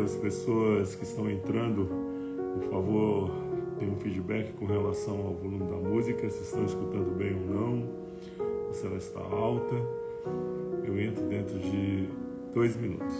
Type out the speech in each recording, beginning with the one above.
as pessoas que estão entrando, por favor, dê um feedback com relação ao volume da música, se estão escutando bem ou não, ou se ela está alta. Eu entro dentro de 2 minutos.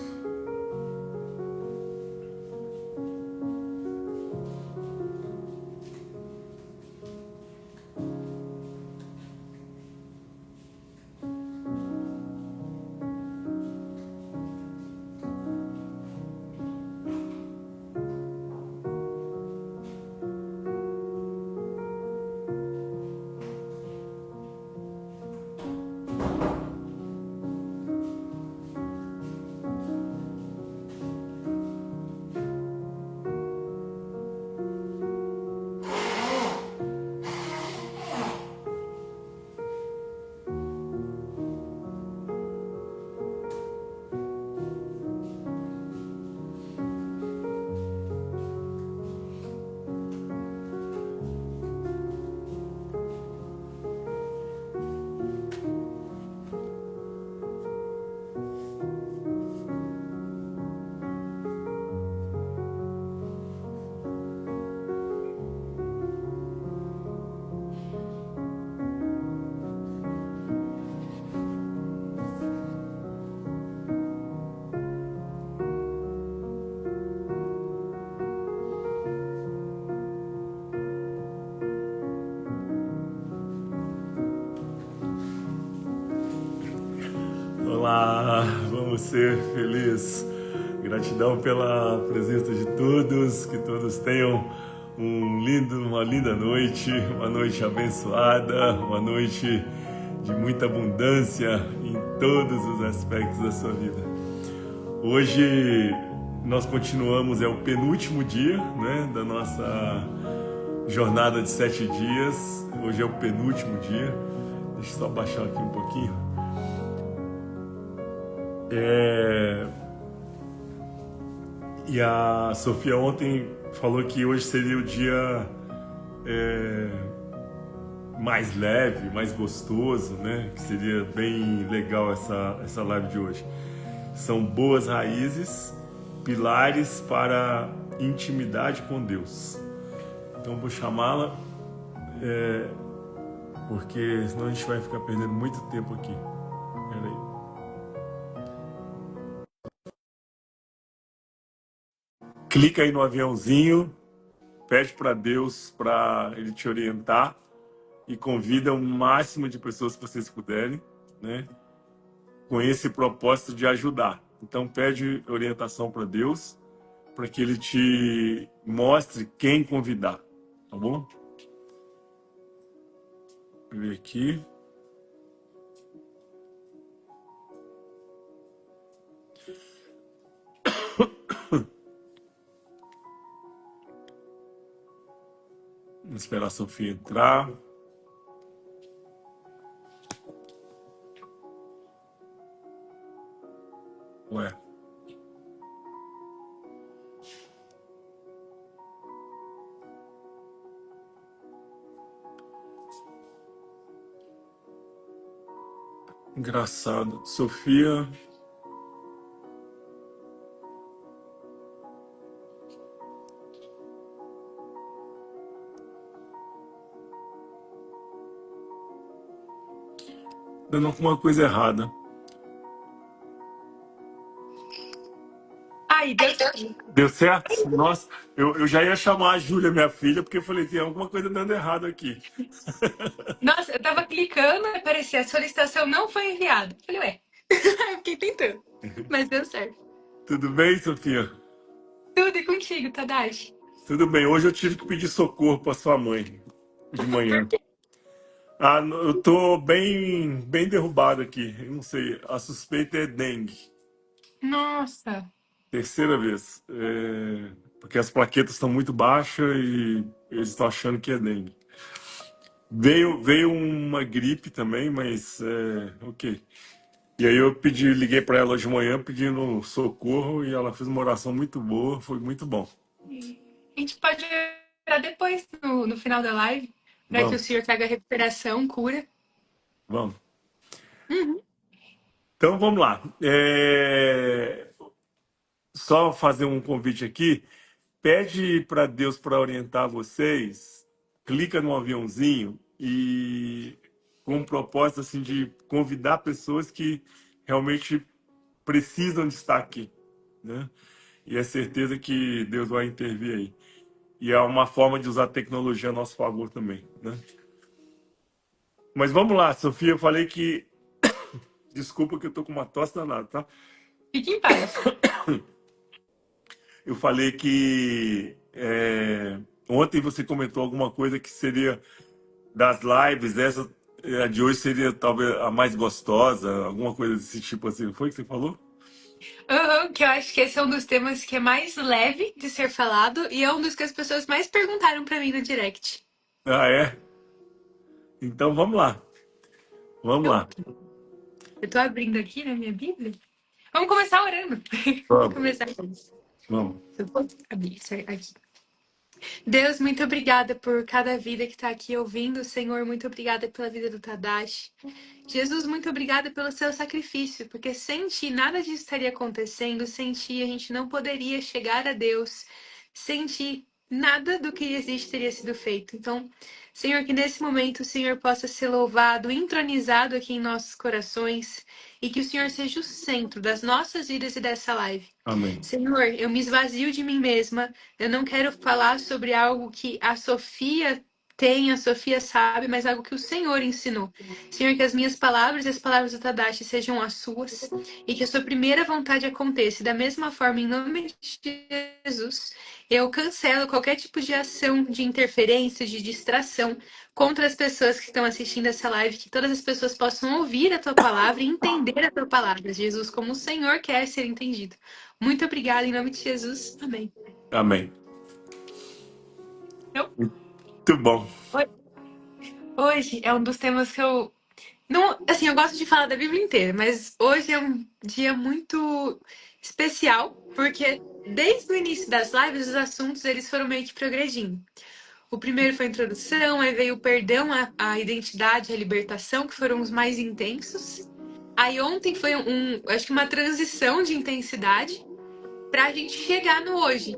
Olá, vamos ser felizes. Gratidão pela presença de todos, que todos tenham uma linda noite, uma noite abençoada, uma noite de muita abundância em todos os aspectos da sua vida. Hoje nós continuamos, é o penúltimo dia, né, da nossa jornada de 7 dias. Hoje é o penúltimo dia. Deixa eu só baixar aqui um pouquinho. E a Sofia ontem falou que hoje seria o dia mais leve, mais gostoso, né? Que seria bem legal essa live de hoje. São boas raízes, pilares para intimidade com Deus. Então vou chamá-la, porque senão a gente vai ficar perdendo muito tempo aqui. Peraí. Clica aí no aviãozinho, pede para Deus para Ele te orientar e convida o máximo de pessoas que vocês puderem, né? Com esse propósito de ajudar. Então pede orientação para Deus, para que Ele te mostre quem convidar, tá bom? Vou ver aqui. Vamos esperar a Sofia entrar. Ué. Engraçado. Sofia. Dando alguma coisa errada. Aí, deu certo. Deu certo? Nossa, eu já ia chamar a Júlia, minha filha, porque eu falei, tem alguma coisa dando errado aqui. Nossa, eu tava clicando e aparecia, a solicitação não foi enviada. Falei, ué. Eu fiquei tentando, mas deu certo. Tudo bem, Sofia? Tudo e contigo, Tadashi. Tudo bem. Hoje eu tive que pedir socorro para sua mãe, de Por manhã. quê? Eu tô bem derrubado aqui. Eu não sei, a suspeita é dengue. Nossa. Terceira vez. Porque as plaquetas estão muito baixas e eles estão achando que é dengue. Veio uma gripe também, mas ok. E aí eu liguei para ela hoje de manhã pedindo socorro e ela fez uma oração muito boa, foi muito bom. A gente pode orar depois, no final da live, para que o Vamos, Senhor traga recuperação, cura. vamos. Uhum. Então vamos lá. só fazer um convite aqui. Pede para Deus para orientar vocês, clica no aviãozinho e com um propósito assim de convidar pessoas que realmente precisam de estar aqui, né? E é certeza que Deus vai intervir aí. E é uma forma de usar a tecnologia a nosso favor também, né? Mas vamos lá, Sofia, eu falei que desculpa que eu tô com uma tosse danada, tá? Fique em paz. Eu falei que ontem você comentou alguma coisa que seria das lives, essa a de hoje seria talvez a mais gostosa, alguma coisa desse tipo assim. Foi que você falou? Aham, que eu acho que esse é um dos temas que é mais leve de ser falado e é um dos que as pessoas mais perguntaram pra mim no direct. Ah, é? Então vamos lá. Vamos lá. Ok. Eu tô abrindo aqui na minha Bíblia. Vamos começar orando. Vamos Vamos. começar com isso. Vamos. Eu vou abrir isso aqui. Deus, muito obrigada por cada vida que está aqui ouvindo. Senhor, muito obrigada pela vida do Tadashi. Jesus, muito obrigada pelo seu sacrifício, porque sem ti nada disso estaria acontecendo, sem ti a gente não poderia chegar a Deus, sem ti nada do que existe teria sido feito. Então, Senhor, que nesse momento o Senhor possa ser louvado, entronizado aqui em nossos corações e que o Senhor seja o centro das nossas vidas e dessa live. Amém. Senhor, eu me esvazio de mim mesma, eu não quero falar sobre algo que a Sofia tem, a Sofia sabe, mas algo que o Senhor ensinou. Senhor, que as minhas palavras e as palavras do Tadashi sejam as suas e que a sua primeira vontade aconteça. E da mesma forma, em nome de Jesus, eu cancelo qualquer tipo de ação de interferência, de distração contra as pessoas que estão assistindo essa live, que todas as pessoas possam ouvir a tua palavra e entender a tua palavra, Jesus, como o Senhor quer ser entendido. Muito obrigada, em nome de Jesus. Amém. Amém. Eu, Muito bom. hoje é um dos temas que eu não, assim, eu gosto de falar da Bíblia inteira, mas hoje é um dia muito especial, porque desde o início das lives, os assuntos eles foram meio que progredindo. O primeiro foi a introdução, aí veio o perdão, a identidade, a libertação, que foram os mais intensos. Aí ontem foi acho que uma transição de intensidade para a gente chegar no hoje.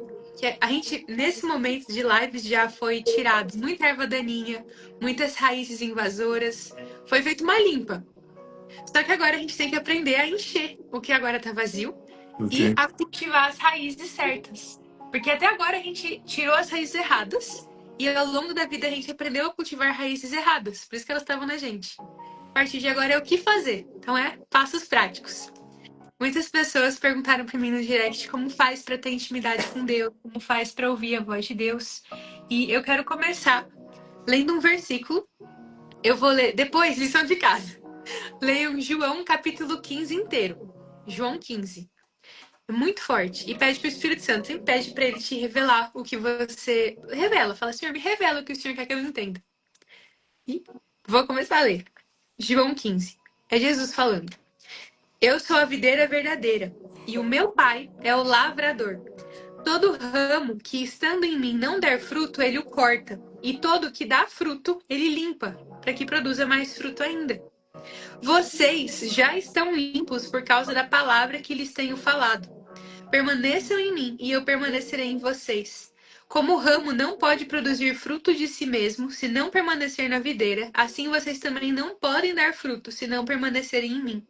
A gente, nesse momento de lives, já foi tirado muita erva daninha, muitas raízes invasoras, foi feita uma limpa. Só que agora a gente tem que aprender a encher o que agora está vazio e Ok. a cultivar as raízes certas. Porque até agora a gente tirou as raízes erradas e ao longo da vida a gente aprendeu a cultivar raízes erradas. Por isso que elas estavam na gente. A partir de agora é o que fazer. Então é passos práticos. Muitas pessoas perguntaram para mim no direct como faz para ter intimidade com Deus, como faz para ouvir a voz de Deus. E eu quero começar lendo um versículo. Eu vou ler depois, lição de casa. Leiam João capítulo 15 inteiro. João 15. É muito forte. E pede para o Espírito Santo, sempre pede para ele te revelar o que você revela. Fala, Senhor, me revela o que o Senhor quer que eu entenda. E vou começar a ler. João 15. É Jesus falando. Eu sou a videira verdadeira, e o meu pai é o lavrador. Todo ramo que estando em mim não der fruto, ele o corta, e todo que dá fruto, ele limpa, para que produza mais fruto ainda. Vocês já estão limpos por causa da palavra que lhes tenho falado. Permaneçam em mim, e eu permanecerei em vocês. Como o ramo não pode produzir fruto de si mesmo se não permanecer na videira, assim vocês também não podem dar fruto se não permanecerem em mim.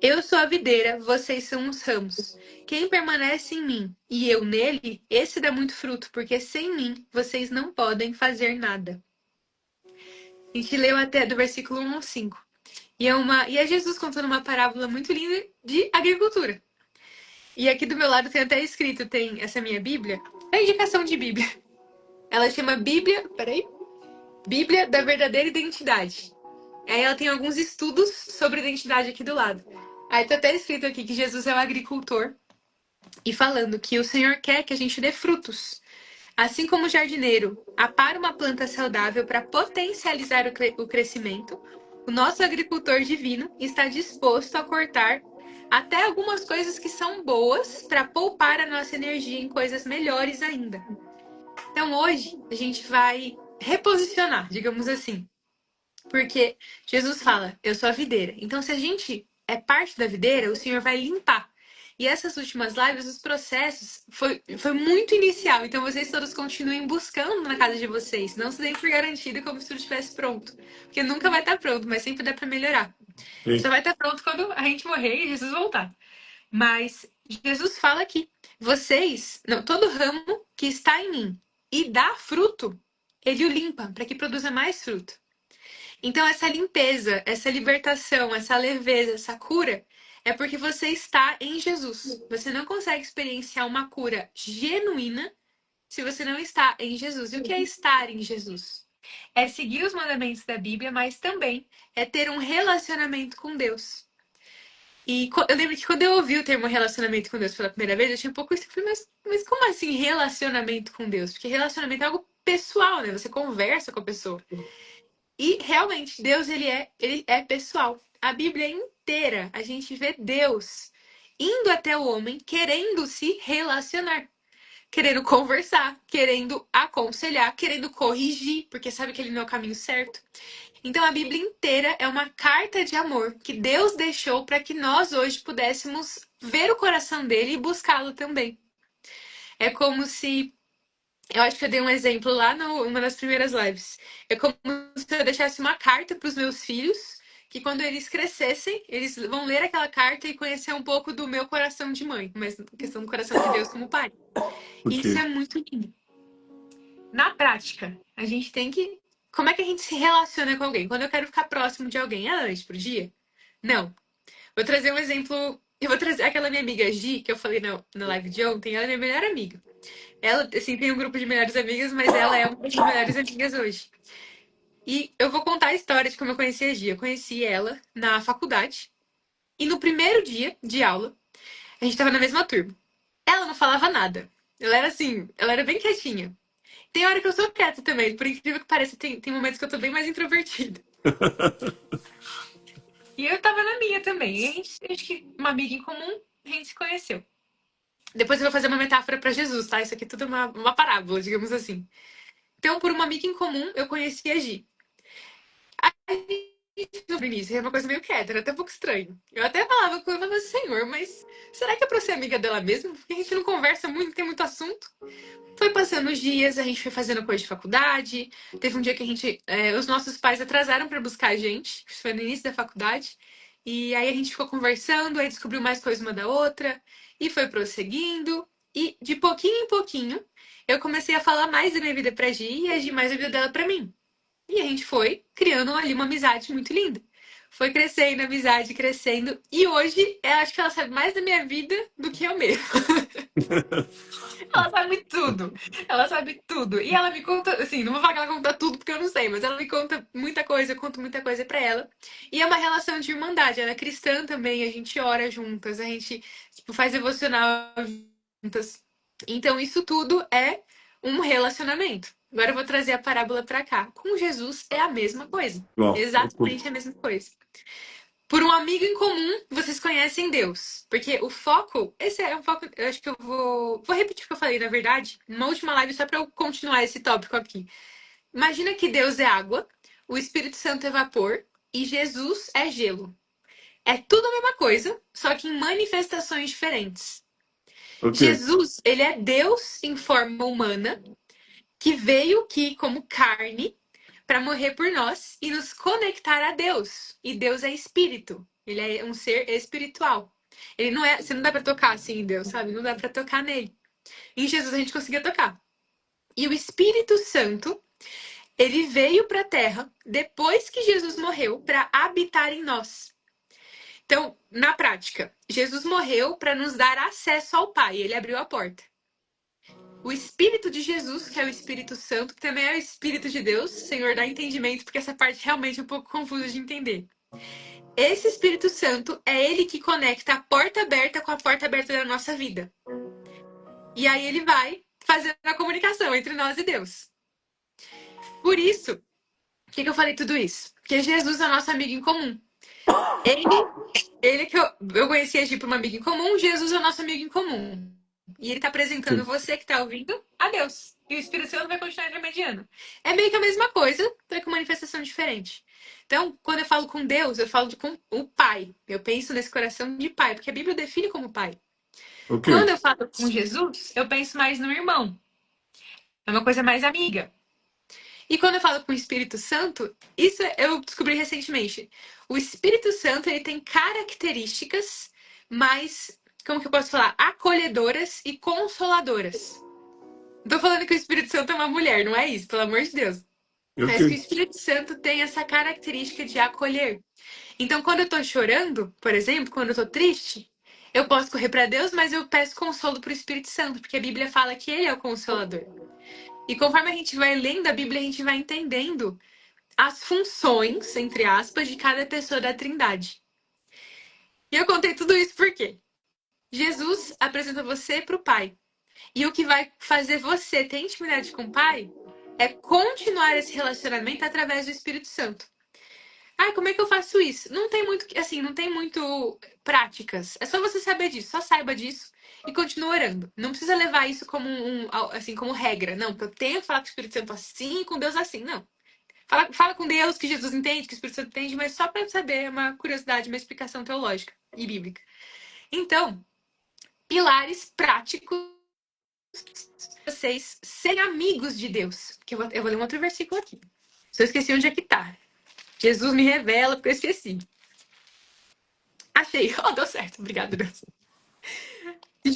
Eu sou a videira, vocês são os ramos. Quem permanece em mim e eu nele, esse dá muito fruto, porque sem mim vocês não podem fazer nada. A gente leu até do versículo 1 ao 5. E é Jesus contando uma parábola muito linda de agricultura. E aqui do meu lado tem até escrito, tem essa minha Bíblia, é a indicação de Bíblia. Ela chama Bíblia da Verdadeira Identidade. Aí ela tem alguns estudos sobre identidade aqui do lado. Aí tá até escrito aqui que Jesus é o agricultor e falando que o Senhor quer que a gente dê frutos. Assim como o jardineiro apara uma planta saudável para potencializar o crescimento, o nosso agricultor divino está disposto a cortar até algumas coisas que são boas para poupar a nossa energia em coisas melhores ainda. Então hoje a gente vai reposicionar, digamos assim. Porque Jesus fala, eu sou a videira. Então, se a gente é parte da videira, o Senhor vai limpar. E essas últimas lives, os processos, foi muito inicial. Então vocês todos continuem buscando na casa de vocês. Não se deem por garantido como se tudo estivesse pronto. Porque nunca vai estar pronto, mas sempre dá para melhorar. Só Sim. vai estar pronto quando a gente morrer e Jesus voltar. Mas Jesus fala aqui: vocês, não, todo ramo que está em mim e dá fruto, ele o limpa para que produza mais fruto. Então, essa limpeza, essa libertação, essa leveza, essa cura, é porque você está em Jesus. Você não consegue experienciar uma cura genuína se você não está em Jesus. E o que é estar em Jesus? É seguir os mandamentos da Bíblia, mas também é ter um relacionamento com Deus. E eu lembro que quando eu ouvi o termo relacionamento com Deus pela primeira vez, eu tinha um pouco isso. Mas como assim relacionamento com Deus? Porque relacionamento é algo pessoal, né? Você conversa com a pessoa. E realmente, Deus ele é pessoal. A Bíblia inteira, a gente vê Deus indo até o homem, querendo se relacionar, querendo conversar, querendo aconselhar, querendo corrigir, porque sabe que ele não é o caminho certo. Então a Bíblia inteira é uma carta de amor que Deus deixou para que nós hoje pudéssemos ver o coração dele e buscá-lo também. É como se eu acho que eu dei um exemplo lá numa das primeiras lives. É como se eu deixasse uma carta para os meus filhos, que quando eles crescessem, eles vão ler aquela carta e conhecer um pouco do meu coração de mãe, mas questão do coração de Deus como pai. E Ok. isso é muito lindo. Na prática, a gente tem que. Como é que a gente se relaciona com alguém? Quando eu quero ficar próximo de alguém, é da noite pro dia? Não. Vou trazer um exemplo. Eu vou trazer aquela minha amiga Gi, que eu falei na live de ontem, ela é minha melhor amiga. Ela, assim, tem um grupo de melhores amigas, mas ela é uma das melhores amigas hoje. E eu vou contar a história de como eu conheci a Gia. Eu conheci ela na faculdade. E no primeiro dia de aula, a gente tava na mesma turma. Ela não falava nada. Ela era assim, ela era bem quietinha. Tem hora que eu sou quieta também, por incrível que pareça, tem momentos que eu tô bem mais introvertida. E eu tava na minha também. E a gente, acho que uma amiga em comum, a gente se conheceu. Depois eu vou fazer uma metáfora pra Jesus, tá? Isso aqui é tudo uma parábola, digamos assim. Então, por uma amiga em comum, eu conheci a Gi. No início, era uma coisa meio quieta, era até um pouco estranho. Eu até falava com ela, mas senhor, mas será que é pra ser amiga dela mesmo? Porque a gente não conversa muito, tem muito assunto. Foi passando os dias, a gente foi fazendo coisa de faculdade. Teve um dia que a gente. Os nossos pais atrasaram pra buscar a gente, isso foi no início da faculdade. E aí a gente ficou conversando, aí descobriu mais coisas uma da outra, e foi prosseguindo. E de pouquinho em pouquinho, eu comecei a falar mais da minha vida pra Gi e a Gi mais da vida dela pra mim. E a gente foi criando ali uma amizade muito linda. Foi crescendo, a amizade crescendo. E hoje, eu acho que ela sabe mais da minha vida do que eu mesmo. Ela sabe tudo. Ela sabe tudo. E ela me conta, assim, não vou falar que ela conta tudo porque eu não sei, mas ela me conta muita coisa, eu conto muita coisa pra ela. E é uma relação de irmandade. Ela é cristã também, a gente ora juntas, a gente, tipo, faz devocional juntas. Então, isso tudo é um relacionamento. Agora eu vou trazer a parábola pra cá. Com Jesus é a mesma coisa. Bom, eu Exatamente a mesma coisa. Por um amigo em comum, vocês conhecem Deus. Porque o foco, esse é um foco, eu acho que eu vou repetir o que eu falei, na verdade, numa última live, só para eu continuar esse tópico aqui. Imagina que Deus é água, o Espírito Santo é vapor e Jesus é gelo. É tudo a mesma coisa, só que em manifestações diferentes. ok. Jesus, ele é Deus em forma humana, que veio aqui como carne para morrer por nós e nos conectar a Deus. E Deus é espírito. Ele é um ser espiritual. Ele não é, você não dá para tocar assim em Deus, sabe? Não dá para tocar nele. Em Jesus a gente conseguia tocar. E o Espírito Santo, ele veio para a Terra depois que Jesus morreu para habitar em nós. Então, na prática, Jesus morreu para nos dar acesso ao Pai. Ele abriu a porta. O Espírito de Jesus, que é o Espírito Santo, que também é o Espírito de Deus, Senhor, dá entendimento, porque essa parte realmente é um pouco confusa de entender. Esse Espírito Santo é ele que conecta a porta aberta com a porta aberta da nossa vida. E aí ele vai fazendo a comunicação entre nós e Deus. Por isso, por que eu falei tudo isso? Porque Jesus é nosso amigo em comum. Ele que eu conheci a Gi por uma amiga em comum, Jesus é o nosso amigo em comum. E ele tá apresentando Sim. você que tá ouvindo a Deus. E o Espírito Santo vai continuar intermediando. É meio que a mesma coisa, só que com manifestação diferente. Então, quando eu falo com Deus, eu falo com o Pai. Eu penso nesse coração de Pai, porque a Bíblia define como Pai. Ok. Quando eu falo com Jesus, eu penso mais no irmão. É uma coisa mais amiga. E quando eu falo com o Espírito Santo, isso eu descobri recentemente. O Espírito Santo, ele tem características mais, como que eu posso falar? Acolhedoras e consoladoras. Não tô falando que o Espírito Santo é uma mulher, não é isso, pelo amor de Deus. Ok. Mas que o Espírito Santo tem essa característica de acolher. Então, quando eu tô chorando, por exemplo, quando eu tô triste, eu posso correr para Deus, mas eu peço consolo pro Espírito Santo, porque a Bíblia fala que ele é o consolador. E conforme a gente vai lendo a Bíblia, a gente vai entendendo as funções, entre aspas, de cada pessoa da Trindade. E eu contei tudo isso porque Jesus apresenta você para o Pai. E o que vai fazer você ter intimidade com o Pai é continuar esse relacionamento através do Espírito Santo. Ah, como é que eu faço isso? Não tem muito, assim, não tem muito práticas. É só você saber disso, só saiba disso e continue orando. Não precisa levar isso como assim, como regra. Não, porque eu tenho que falar com o Espírito Santo assim, com Deus assim. Não. Fala com Deus, que Jesus entende, que o Espírito Santo entende, mas só para saber uma curiosidade, uma explicação teológica e bíblica. Então, pilares práticos vocês serem amigos de Deus. Que eu vou ler um outro versículo aqui. Só esqueci onde é que tá. Jesus me revela, porque eu esqueci. Achei. Oh, deu certo. Obrigada, Deus.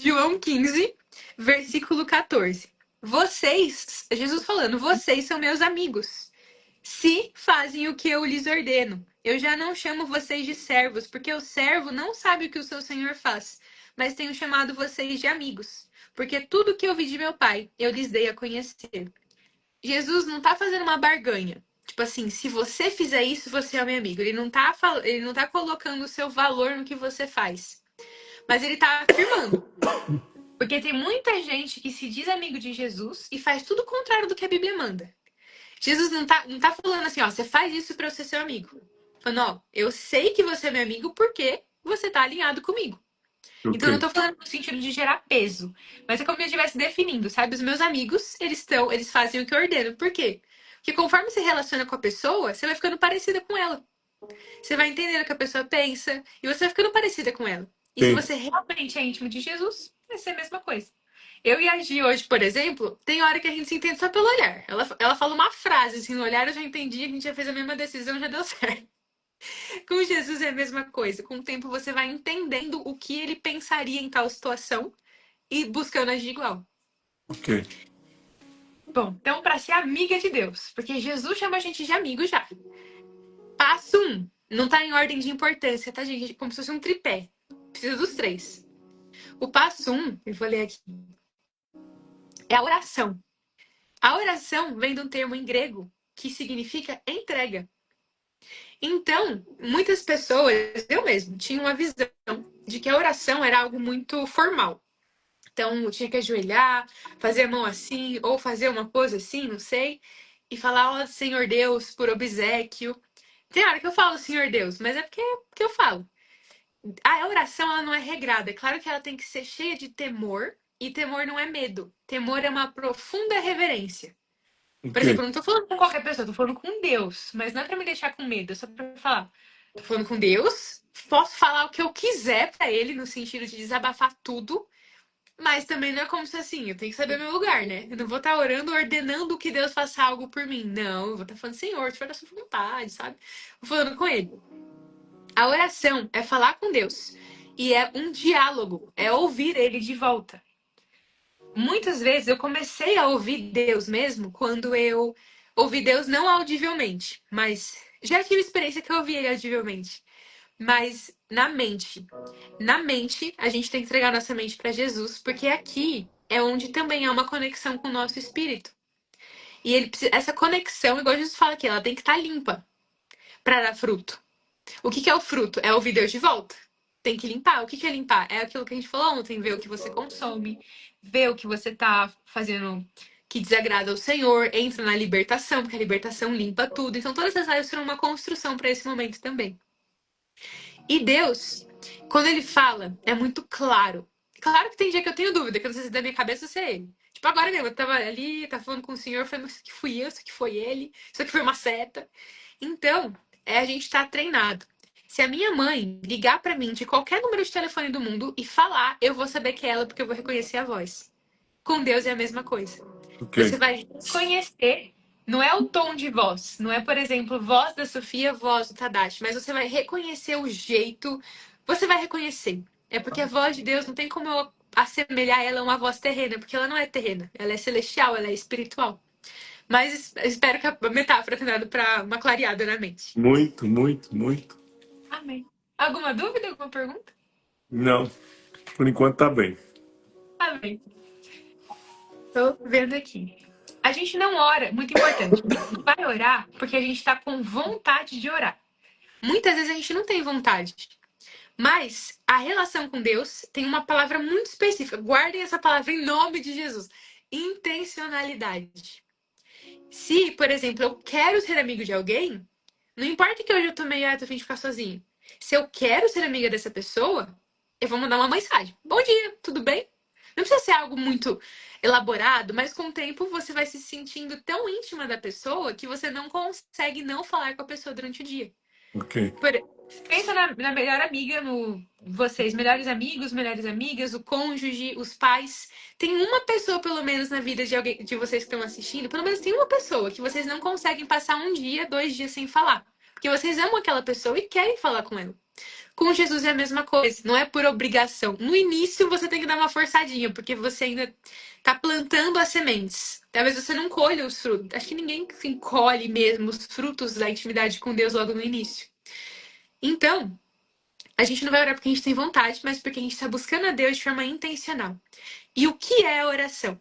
João 15, versículo 14. Vocês, Jesus falando, vocês são meus amigos, se fazem o que eu lhes ordeno. Eu já não chamo vocês de servos, porque o servo não sabe o que o seu senhor faz, mas tenho chamado vocês de amigos, porque tudo que eu vi de meu pai, eu lhes dei a conhecer. Jesus não tá fazendo uma barganha. Tipo assim, se você fizer isso, você é meu amigo. Ele não tá colocando o seu valor no que você faz. Mas ele tá afirmando. Porque tem muita gente que se diz amigo de Jesus e faz tudo o contrário do que a Bíblia manda. Jesus não tá falando assim, ó, você faz isso pra eu ser seu amigo. Falando, ó, eu sei que você é meu amigo porque você tá alinhado comigo. Ok. Então eu não tô falando no sentido de gerar peso, mas é como se eu estivesse definindo, sabe? Os meus amigos, eles fazem o que eu ordeno. Por quê? Porque conforme você relaciona com a pessoa, você vai ficando parecida com ela. Você vai entendendo o que a pessoa pensa e você vai ficando parecida com ela. E se Tem. você realmente é íntimo de Jesus, vai ser a mesma coisa. Eu e a Gi hoje, por exemplo, tem hora que a gente se entende só pelo olhar. Ela fala uma frase assim no olhar, eu já entendi, a gente já fez a mesma decisão, já deu certo. Com Jesus é a mesma coisa. Com o tempo você vai entendendo o que ele pensaria em tal situação e buscando agir igual. Ok. Bom, então para ser amiga de Deus, porque Jesus chama a gente de amigo já. Passo 1. Não tá em ordem de importância, tá, gente? Como se fosse um tripé. Precisa dos três. O passo 1, eu vou ler aqui, é a oração. A oração vem de um termo em grego que significa entrega. Então, muitas pessoas, eu mesmo, tinha uma visão de que a oração era algo muito formal. Então, tinha que ajoelhar, fazer a mão assim, ou fazer uma coisa assim, não sei, e falar, ó, Senhor Deus, por obséquio. Tem hora que eu falo Senhor Deus, mas é porque eu falo. A oração, ela não é regrada. É claro que ela tem que ser cheia de temor, e temor não é medo. Temor é uma profunda reverência. Por Ok. exemplo, eu não tô falando com qualquer pessoa, tô falando com Deus. Mas não é pra me deixar com medo, é só pra falar. Tô falando com Deus, posso falar o que eu quiser pra ele, no sentido de desabafar tudo, mas também não é como se assim, eu tenho que saber meu lugar, né? Eu não vou estar orando, ordenando que Deus faça algo por mim. Não, eu vou estar falando, Senhor, te da sua vontade, sabe? Vou falando com ele. A oração é falar com Deus. E é um diálogo, é ouvir ele de volta. Muitas vezes eu comecei a ouvir Deus mesmo quando eu ouvi Deus não audivelmente, mas já tive experiência que eu ouvi ele audivelmente, mas na mente. Na mente, a gente tem que entregar nossa mente para Jesus, porque aqui é onde também há uma conexão com o nosso espírito. E essa conexão, igual Jesus fala aqui, ela tem que estar limpa para dar fruto. O que é o fruto? É ouvir Deus de volta. Tem que limpar. O que é limpar? É aquilo que a gente falou ontem, ver o que você consome, ver o que você tá fazendo que desagrada ao Senhor, entra na libertação, porque a libertação limpa tudo. Então todas essas áreas foram uma construção para esse momento também. E Deus, quando ele fala, é muito claro. Claro que tem dia que eu tenho dúvida, que eu não sei se é da minha cabeça ou se é ele. Tipo, agora mesmo, eu tava ali, tava falando com o Senhor, falei, mas isso aqui fui eu, isso aqui foi ele, isso aqui foi uma seta. Então, a gente tá treinado. Se a minha mãe ligar pra mim de qualquer número de telefone do mundo e falar, eu vou saber que é ela porque eu vou reconhecer a voz. Com Deus é a mesma coisa. Ok. Você vai reconhecer, não é o tom de voz, não é, por exemplo, voz da Sofia, voz do Tadashi, mas você vai reconhecer o jeito, você vai reconhecer. É porque a voz de Deus não tem como eu assemelhar ela a uma voz terrena, porque ela não é terrena, ela é celestial, ela é espiritual. Mas espero que a metáfora tenha dado para uma clareada na mente. Muito, muito, muito. Amém. Alguma dúvida, alguma pergunta? Não, por enquanto tá bem. Amém. Tô vendo aqui. A gente não ora, muito importante. A gente vai orar porque a gente tá com vontade de orar. Muitas vezes a gente não tem vontade. Mas a relação com Deus tem uma palavra muito específica. Guardem essa palavra em nome de Jesus. Intencionalidade. Se, por exemplo, eu quero ser amigo de alguém, não importa que hoje eu tô meio, tô a fim de ficar sozinho. Se eu quero ser amiga dessa pessoa, eu vou mandar uma mensagem. Bom dia, tudo bem? Não precisa ser algo muito elaborado, mas com o tempo você vai se sentindo tão íntima da pessoa que você não consegue não falar com a pessoa durante o dia. Ok. Pensa na melhor amiga, no vocês, melhores amigos, melhores amigas, o cônjuge, os pais. Tem uma pessoa, pelo menos, na vida de alguém, de vocês que estão assistindo, pelo menos tem uma pessoa que vocês não conseguem passar um dia, 2 dias sem falar. Porque vocês amam aquela pessoa e querem falar com ela. Com Jesus é a mesma coisa, não é por obrigação. No início você tem que dar uma forçadinha, porque você ainda tá plantando as sementes. Talvez você não colha os frutos. Acho que ninguém assim, colhe mesmo os frutos da intimidade com Deus logo no início. Então, a gente não vai orar porque a gente tem vontade, mas porque a gente está buscando a Deus de forma intencional. E o que é a oração?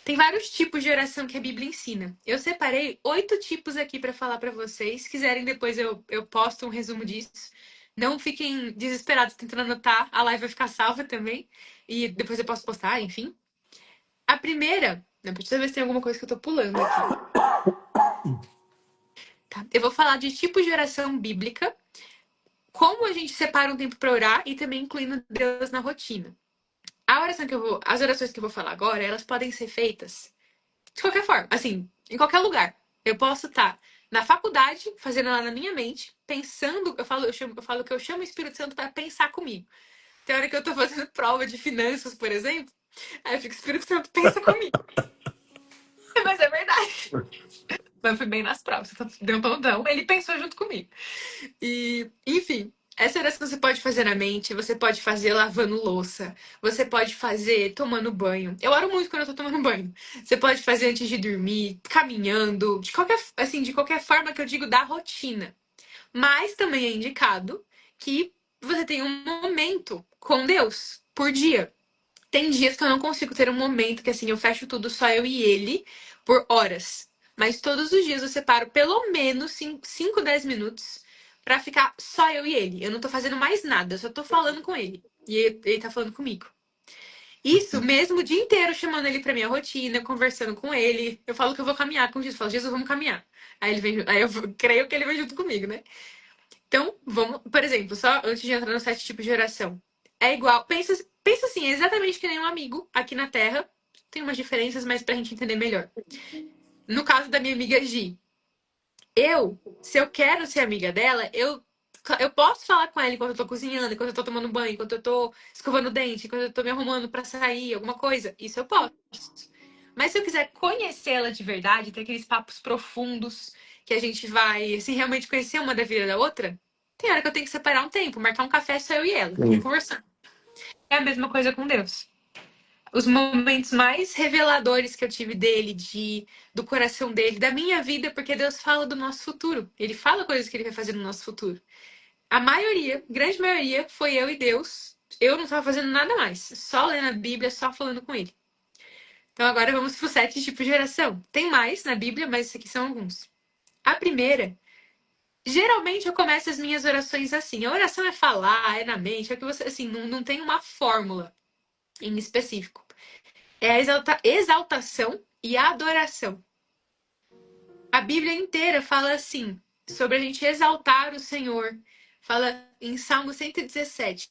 Tem vários tipos de oração que a Bíblia ensina. Eu separei 8 tipos aqui para falar para vocês. Se quiserem, depois eu posto um resumo disso. Não fiquem desesperados tentando anotar, a live vai ficar salva também. E depois eu posso postar, enfim. A primeira. Não, precisa ver se tem alguma coisa que eu tô pulando aqui. Tá? Eu vou falar de tipos de oração bíblica, como a gente separa um tempo para orar e também incluindo Deus na rotina. As orações que eu vou falar agora, elas podem ser feitas de qualquer forma, assim, em qualquer lugar. Eu posso estar na faculdade, fazendo ela na minha mente, pensando, eu falo que eu chamo o Espírito Santo para pensar comigo. Tem hora que eu tô fazendo prova de finanças, por exemplo, aí eu fico, Espírito Santo, pensa comigo. Mas é verdade. Mas eu fui bem nas provas, deu um pontão, ele pensou junto comigo. E, enfim, essa oração você pode fazer na mente, você pode fazer lavando louça, você pode fazer tomando banho. Eu oro muito quando eu tô tomando banho. Você pode fazer antes de dormir, caminhando, de qualquer forma que eu digo da rotina. Mas também é indicado que você tenha um momento com Deus por dia. Tem dias que eu não consigo ter um momento que assim eu fecho tudo só eu e ele por horas. Mas todos os dias eu separo pelo menos 5, 10 minutos pra ficar só eu e ele. Eu não tô fazendo mais nada, eu só tô falando com ele. E ele tá falando comigo. Isso mesmo o dia inteiro chamando ele pra minha rotina, conversando com ele. Eu falo que eu vou caminhar com Jesus. Eu falo, Jesus, vamos caminhar. Aí eu creio que ele vem junto comigo, né? Então, vamos, por exemplo, só antes de entrar nos 7 tipos de oração. É igual, pensa assim, é exatamente que nem um amigo aqui na Terra. Tem umas diferenças, mas pra gente entender melhor. No caso da minha amiga Gi, se eu quero ser amiga dela, eu posso falar com ela enquanto eu tô cozinhando, enquanto eu tô tomando banho, enquanto eu tô escovando o dente, enquanto eu tô me arrumando pra sair, alguma coisa. Isso eu posso. Mas se eu quiser conhecê-la de verdade, ter aqueles papos profundos que a gente vai, assim, realmente conhecer uma da vida da outra, tem hora que eu tenho que separar um tempo, marcar um café só eu e ela, vamos conversar. É a mesma coisa com Deus. Os momentos mais reveladores que eu tive dele, do coração dele, da minha vida, porque Deus fala do nosso futuro. Ele fala coisas que ele vai fazer no nosso futuro. A maioria, grande maioria, foi eu e Deus. Eu não estava fazendo nada mais, só lendo a Bíblia, só falando com ele. Então agora vamos para os 7 tipos de oração. Tem mais na Bíblia, mas esses aqui são alguns. A primeira, geralmente eu começo as minhas orações assim. A oração é falar, é na mente, é que você, assim, não tem uma fórmula em específico. É a exaltação e a adoração. A Bíblia inteira fala assim, sobre a gente exaltar o Senhor. Fala em Salmo 117.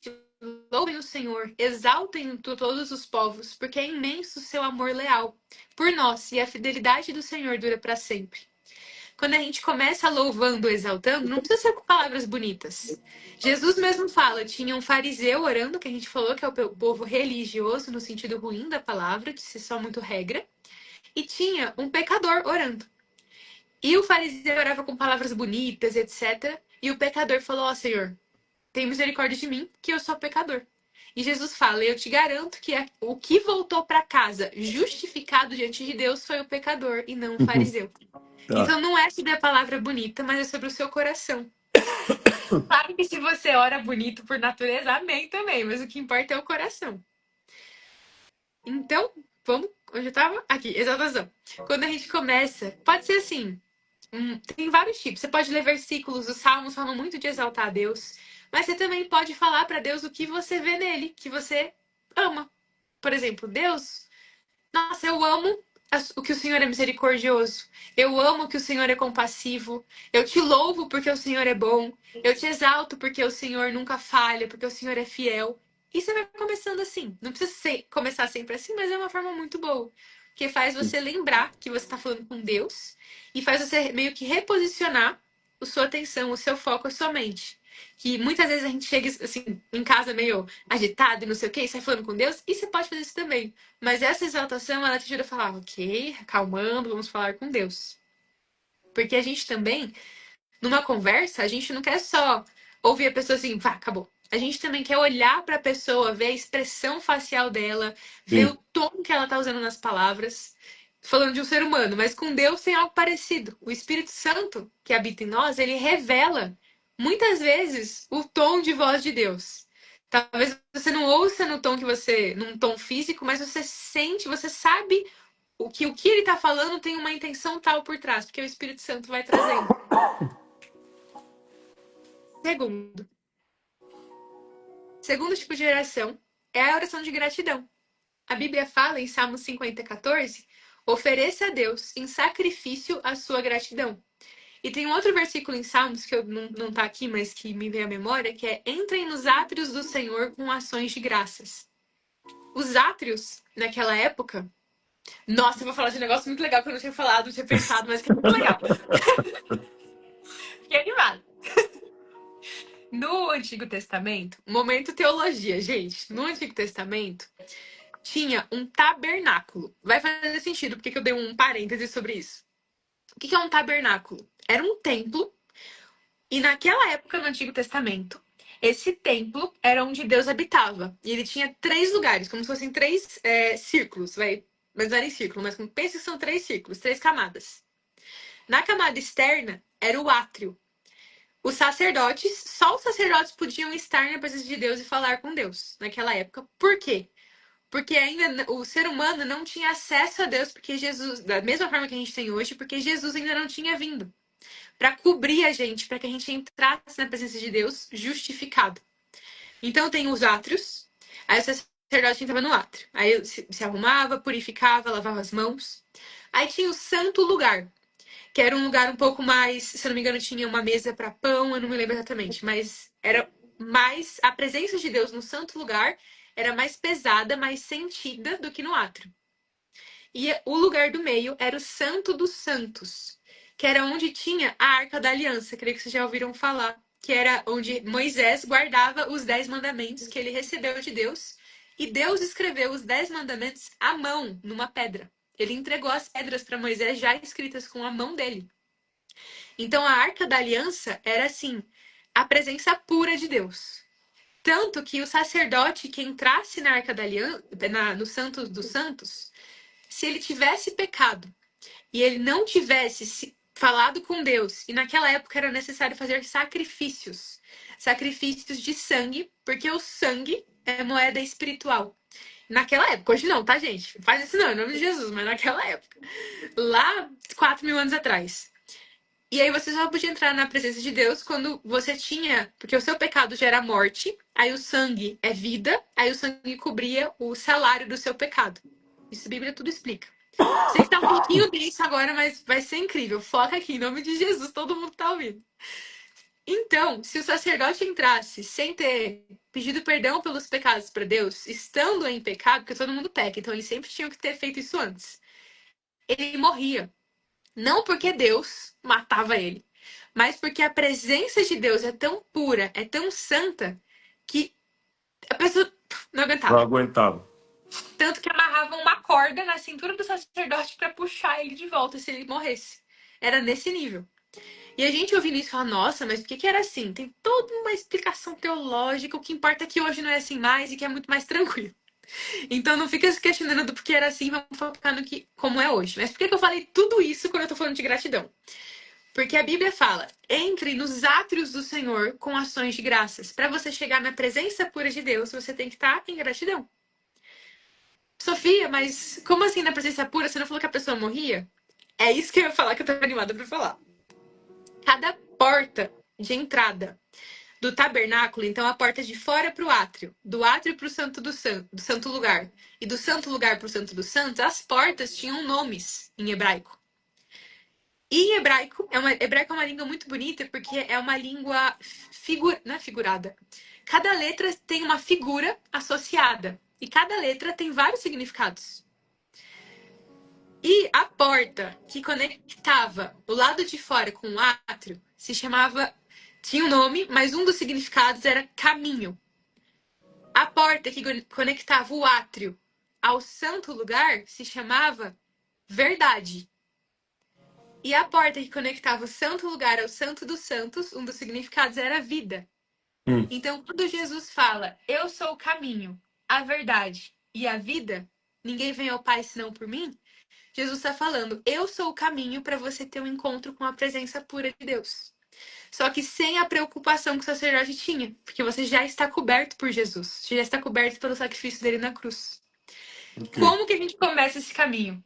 Louvem o Senhor, exaltem todos os povos, porque é imenso o seu amor leal por nós e a fidelidade do Senhor dura para sempre. quando a gente começa louvando, exaltando, não precisa ser com palavras bonitas. Jesus mesmo fala, tinha um fariseu orando, que a gente falou que é o povo religioso, no sentido ruim da palavra, de ser só muito regra, e tinha um pecador orando. E o fariseu orava com palavras bonitas, etc. E o pecador falou, ó Senhor, tem misericórdia de mim, que eu sou pecador. E Jesus fala, eu te garanto que o que voltou para casa justificado diante de Deus foi o pecador e não o fariseu. Tá. Então não é sobre a palavra bonita, mas é sobre o seu coração. Claro que se você ora bonito por natureza, amém também, mas o que importa é o coração. Então, vamos. Onde eu tava? Aqui, exaltação. Quando a gente começa, pode ser assim. Tem vários tipos. Você pode ler versículos, os salmos falam muito de exaltar a Deus, mas você também pode falar para Deus o que você vê nele, que você ama. Por exemplo, Deus, nossa, eu amo o que o Senhor é misericordioso. Eu amo que o Senhor é compassivo. Eu te louvo porque o Senhor é bom. Eu te exalto porque o Senhor nunca falha, porque o Senhor é fiel. E você vai começando assim. Não precisa começar sempre assim, mas é uma forma muito boa. Que faz você lembrar que você está falando com Deus e faz você meio que reposicionar a sua atenção, o seu foco, a sua mente. Que muitas vezes a gente chega assim em casa meio agitado e não sei o que, e sai falando com Deus, e você pode fazer isso também. Mas essa exaltação, ela te ajuda a falar, ok, acalmando, vamos falar com Deus. Porque a gente também, numa conversa, a gente não quer só ouvir a pessoa assim, vá, acabou. A gente também quer olhar para a pessoa, ver a expressão facial dela, ver o Sim. tom que ela tá usando nas palavras. Falando de um ser humano, mas com Deus tem algo parecido. O Espírito Santo, que habita em nós, ele revela muitas vezes o tom de voz de Deus. Talvez você não ouça no tom que você, num tom físico, mas você sente, você sabe o que ele tá falando tem uma intenção tal por trás, porque o Espírito Santo vai trazendo. Segundo, segundo tipo de oração é a oração de gratidão. A Bíblia fala em Salmos 50:14, ofereça a Deus em sacrifício a sua gratidão. E tem um outro versículo em Salmos, que eu não tá aqui, mas que me veio à memória, que é entrem nos átrios do Senhor com ações de graças. Os átrios, naquela época, nossa, eu vou falar de um negócio muito legal que eu não tinha falado, não tinha pensado, mas que é muito legal. Fiquei animada. No Antigo Testamento, momento teologia, gente. No Antigo Testamento, tinha um tabernáculo. Vai fazer sentido porque eu dei um parêntese sobre isso. O que é um tabernáculo? Era um templo, e naquela época, no Antigo Testamento, esse templo era onde Deus habitava. E ele tinha 3 lugares, como se fossem 3 círculos, vai. Mas não era em círculo, mas pensa que são 3 círculos, 3 camadas. Na camada externa era o átrio. Os sacerdotes, só os sacerdotes podiam estar na presença de Deus e falar com Deus naquela época. Por quê? Porque ainda o ser humano não tinha acesso a Deus, porque Jesus, da mesma forma que a gente tem hoje, porque Jesus ainda não tinha vindo para cobrir a gente, para que a gente entrasse na presença de Deus justificado. Então tem os átrios, aí o sacerdote entrava no átrio, aí se arrumava, purificava, lavava as mãos. Aí tinha o santo lugar, que era um lugar um pouco mais, se eu não me engano, tinha uma mesa para pão, eu não me lembro exatamente, mas era mais a presença de Deus no santo lugar era mais pesada, mais sentida do que no átrio. E o lugar do meio era o Santo dos Santos, que era onde tinha a Arca da Aliança, creio que vocês já ouviram falar, que era onde Moisés guardava os 10 mandamentos que ele recebeu de Deus, e Deus escreveu os 10 mandamentos à mão, numa pedra. Ele entregou as pedras para Moisés já escritas com a mão dele. Então a Arca da Aliança era assim, a presença pura de Deus. Tanto que o sacerdote que entrasse na Arca da Aliança, no Santo dos Santos, se ele tivesse pecado e ele não tivesse falado com Deus, e naquela época era necessário fazer sacrifícios de sangue, porque o sangue é moeda espiritual. Naquela época, hoje não, tá, gente? Não faz isso não, em nome de Jesus, mas naquela época. Lá, 4.000 anos atrás. E aí você só podia entrar na presença de Deus quando você tinha. Porque o seu pecado gera morte, aí o sangue é vida, aí o sangue cobria o salário do seu pecado. Isso a Bíblia tudo explica. Sei que tá um pouquinho denso agora, mas vai ser incrível. Foca aqui, em nome de Jesus, todo mundo tá ouvindo. Então, se o sacerdote entrasse sem ter pedido perdão pelos pecados para Deus, estando em pecado, porque todo mundo peca, então eles sempre tinham que ter feito isso antes. Ele morria. Não porque Deus matava ele, mas porque a presença de Deus é tão pura, é tão santa, que a pessoa não Não aguentava. aguentava. Tanto que amarravam uma corda na cintura do sacerdote para puxar ele de volta se ele morresse. Era nesse nível. E a gente ouvindo isso fala, nossa, mas por que era assim? Tem toda uma explicação teológica. O que importa é que hoje não é assim mais e que é muito mais tranquilo. Então não fica se questionando do porquê era assim, vamos focar no que como é hoje. Mas por que eu falei tudo isso quando eu tô falando de gratidão? Porque a Bíblia fala: entre nos átrios do Senhor com ações de graças. Para você chegar na presença pura de Deus, você tem que estar em gratidão. Sofia, mas como assim na presença pura? Você não falou que a pessoa morria? É isso que eu ia falar, que eu tô animada pra falar. Cada porta de entrada do tabernáculo, então a porta de fora para o átrio, do átrio para o do santo lugar e do santo lugar para o santo dos santos, as portas tinham nomes em hebraico. E em hebraico, hebraico é uma língua muito bonita porque é uma língua não é figurada. Cada letra tem uma figura associada e cada letra tem vários significados. E a porta que conectava o lado de fora com o átrio se chamava. Tinha um nome, mas um dos significados era caminho. A porta que conectava o átrio ao santo lugar se chamava verdade. E a porta que conectava o santo lugar ao santo dos santos, um dos significados era vida. Então, quando Jesus fala, eu sou o caminho, a verdade e a vida, ninguém vem ao Pai senão por mim, Jesus está falando, eu sou o caminho para você ter um encontro com a presença pura de Deus. Só que sem a preocupação que o sacerdote tinha, porque você já está coberto por Jesus, você já está coberto pelo sacrifício dele na cruz. Okay. Como que a gente começa esse caminho?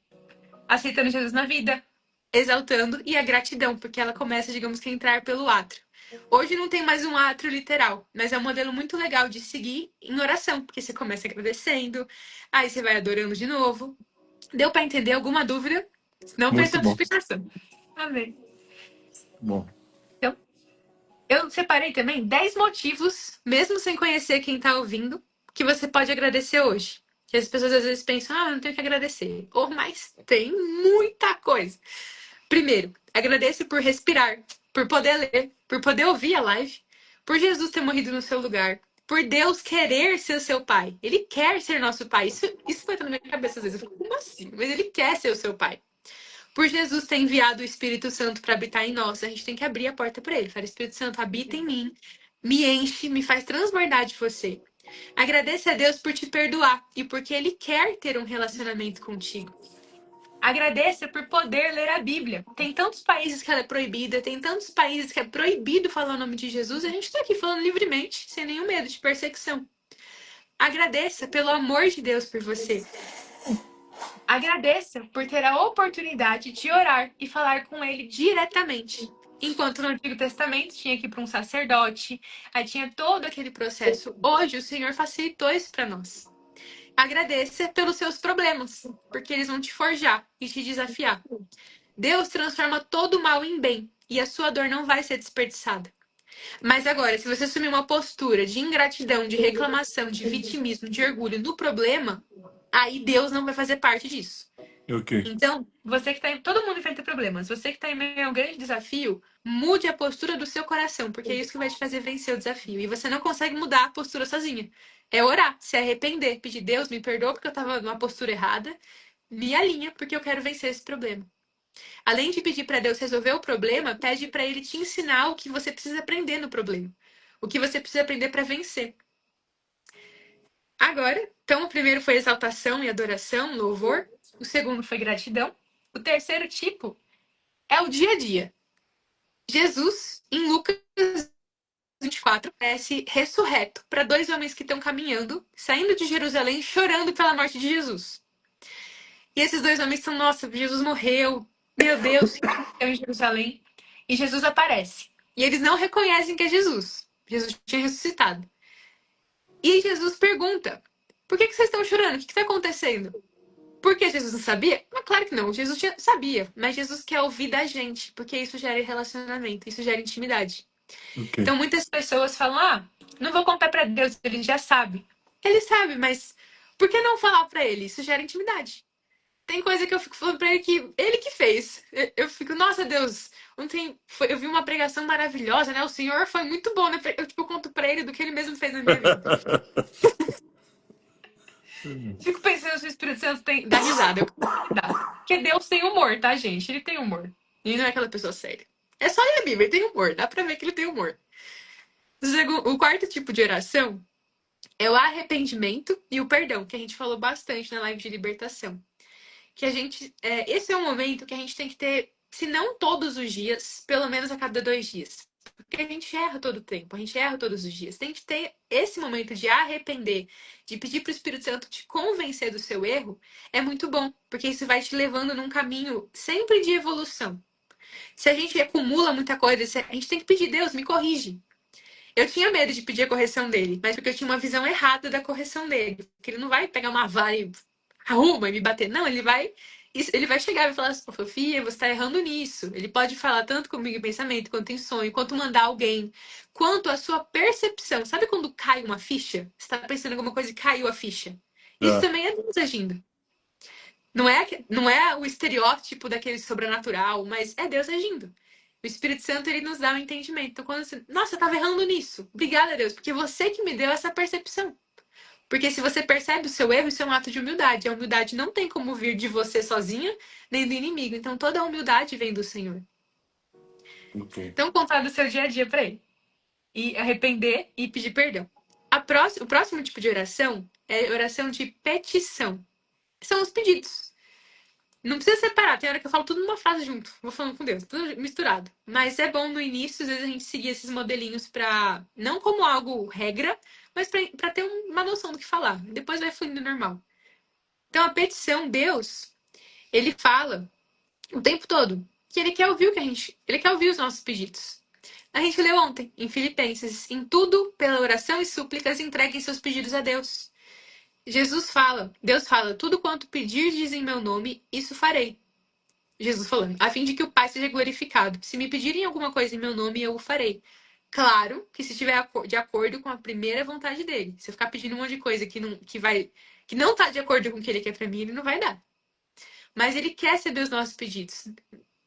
Aceitando Jesus na vida, exaltando e a gratidão, porque ela começa, digamos que, a entrar pelo átrio. Hoje não tem mais um átrio literal, mas é um modelo muito legal de seguir em oração, porque você começa agradecendo, aí você vai adorando de novo. Deu para entender alguma dúvida? Não Muito precisa de bom. explicação. Amém. Bom. Então, eu separei também 10 motivos, mesmo sem conhecer quem está ouvindo, que você pode agradecer hoje. Que as pessoas às vezes pensam, eu não tenho que agradecer. Ou mais, tem muita coisa. Primeiro, agradeço por respirar, por poder ler, por poder ouvir a live, por Jesus ter morrido no seu lugar, por Deus querer ser o seu pai. Ele quer ser nosso pai. Isso vai estar na minha cabeça às vezes. Eu fico, como assim? Mas ele quer ser o seu pai. Por Jesus ter enviado o Espírito Santo para habitar em nós, a gente tem que abrir a porta para ele. Fala, Espírito Santo, habita em mim, me enche, me faz transbordar de você. Agradeça a Deus por te perdoar e porque ele quer ter um relacionamento contigo. Agradeça por poder ler a Bíblia. Tem tantos países que ela é proibida, tem tantos países que é proibido falar o nome de Jesus, e a gente está aqui falando livremente, sem nenhum medo de perseguição. Agradeça pelo amor de Deus por você. Agradeça por ter a oportunidade de orar e falar com ele diretamente. Enquanto no Antigo Testamento tinha que ir para um sacerdote, aí tinha todo aquele processo. Hoje o Senhor facilitou isso para nós. Agradeça pelos seus problemas, porque eles vão te forjar e te desafiar. Deus transforma todo o mal em bem e a sua dor não vai ser desperdiçada. Mas agora, se você assumir uma postura de ingratidão, de reclamação, de vitimismo, de orgulho no problema, aí Deus não vai fazer parte disso. Ok. Então, você que tá em... Todo mundo enfrenta problemas. Você que está em meio a um grande desafio, mude a postura do seu coração, porque é isso que vai te fazer vencer o desafio. E você não consegue mudar a postura sozinha. É orar, se arrepender, pedir Deus, me perdoa porque eu estava numa postura errada, me alinha porque eu quero vencer esse problema. Além de pedir para Deus resolver o problema, pede para ele te ensinar o que você precisa aprender no problema. O que você precisa aprender para vencer. Agora, então, o primeiro foi exaltação e adoração, louvor. O segundo foi gratidão. O terceiro tipo é o dia a dia. Jesus, em Lucas 24, parece ressurreto para dois homens que estão caminhando, saindo de Jerusalém, chorando pela morte de Jesus. E esses dois homens estão, nossa, Jesus morreu, meu Deus, estão em Jerusalém. E Jesus aparece. E eles não reconhecem que é Jesus. Jesus tinha ressuscitado. E Jesus pergunta: por que vocês estão chorando? O que está acontecendo? Porque Jesus não sabia? Mas claro que não. Jesus sabia. Mas Jesus quer ouvir da gente. Porque isso gera relacionamento. Isso gera intimidade. Ok. Então muitas pessoas falam: não vou contar para Deus. Ele já sabe. Ele sabe, mas por que não falar para ele? Isso gera intimidade. Tem coisa que eu fico falando pra ele que ele que fez. Eu fico, nossa Deus, ontem eu vi uma pregação maravilhosa, né? O Senhor foi muito bom, né? Eu, tipo, conto pra ele do que ele mesmo fez na minha vida. Fico pensando se o Espírito Santo tem, dá risada. Eu dá. Porque Deus tem humor, tá, gente? Ele tem humor. Ele não é aquela pessoa séria. É só ler a Bíblia, ele tem humor. Dá pra ver que ele tem humor. O quarto tipo de oração é o arrependimento e o perdão, que a gente falou bastante na live de libertação. Que a gente. Esse é um momento que a gente tem que ter, se não todos os dias, pelo menos a cada 2 dias. Porque a gente erra todo o tempo, a gente erra todos os dias. Tem que ter esse momento de arrepender, de pedir para o Espírito Santo te convencer do seu erro, é muito bom, porque isso vai te levando num caminho sempre de evolução. Se a gente acumula muita coisa, a gente tem que pedir, Deus, me corrige. Eu tinha medo de pedir a correção dele, mas porque eu tinha uma visão errada da correção dele. Porque ele não vai pegar uma vara e arruma e me bater. Não, ele vai chegar e vai falar assim, Sofia, você está errando nisso. Ele pode falar tanto comigo em pensamento, quanto em sonho, quanto mandar alguém, quanto a sua percepção. Sabe quando cai uma ficha? Você está pensando em alguma coisa e caiu a ficha? Isso Ah, também é Deus agindo. Não é o estereótipo daquele sobrenatural, mas é Deus agindo. O Espírito Santo, ele nos dá um entendimento. Então, quando você... Nossa, eu tava errando nisso. Obrigada, Deus, porque você que me deu essa percepção. Porque se você percebe o seu erro, isso é um ato de humildade. A humildade não tem como vir de você sozinha, nem do inimigo. Então, toda a humildade vem do Senhor. ok. Então, contar do seu dia a dia pra ele. E arrepender e pedir perdão. O próximo tipo de oração é oração de petição. São os pedidos. Não precisa separar, tem hora que eu falo tudo numa frase junto. Vou falando com Deus, tudo misturado. Mas é bom no início, às vezes, a gente seguir esses modelinhos pra. Não como algo regra, mas pra ter uma noção do que falar. Depois vai fluindo normal. Então a petição, Deus, ele fala o tempo todo que ele quer ouvir o que a gente. Ele quer ouvir os nossos pedidos. A gente leu ontem, em Filipenses, em tudo, pela oração e súplicas, entreguem seus pedidos a Deus. Deus fala, tudo quanto pedirdes em meu nome, isso farei. Jesus falando, a fim de que o Pai seja glorificado. Se me pedirem alguma coisa em meu nome, eu o farei. Claro que se estiver de acordo com a primeira vontade dele. Se eu ficar pedindo um monte de coisa que não tá de acordo com o que ele quer pra mim, ele não vai dar. Mas ele quer saber os nossos pedidos.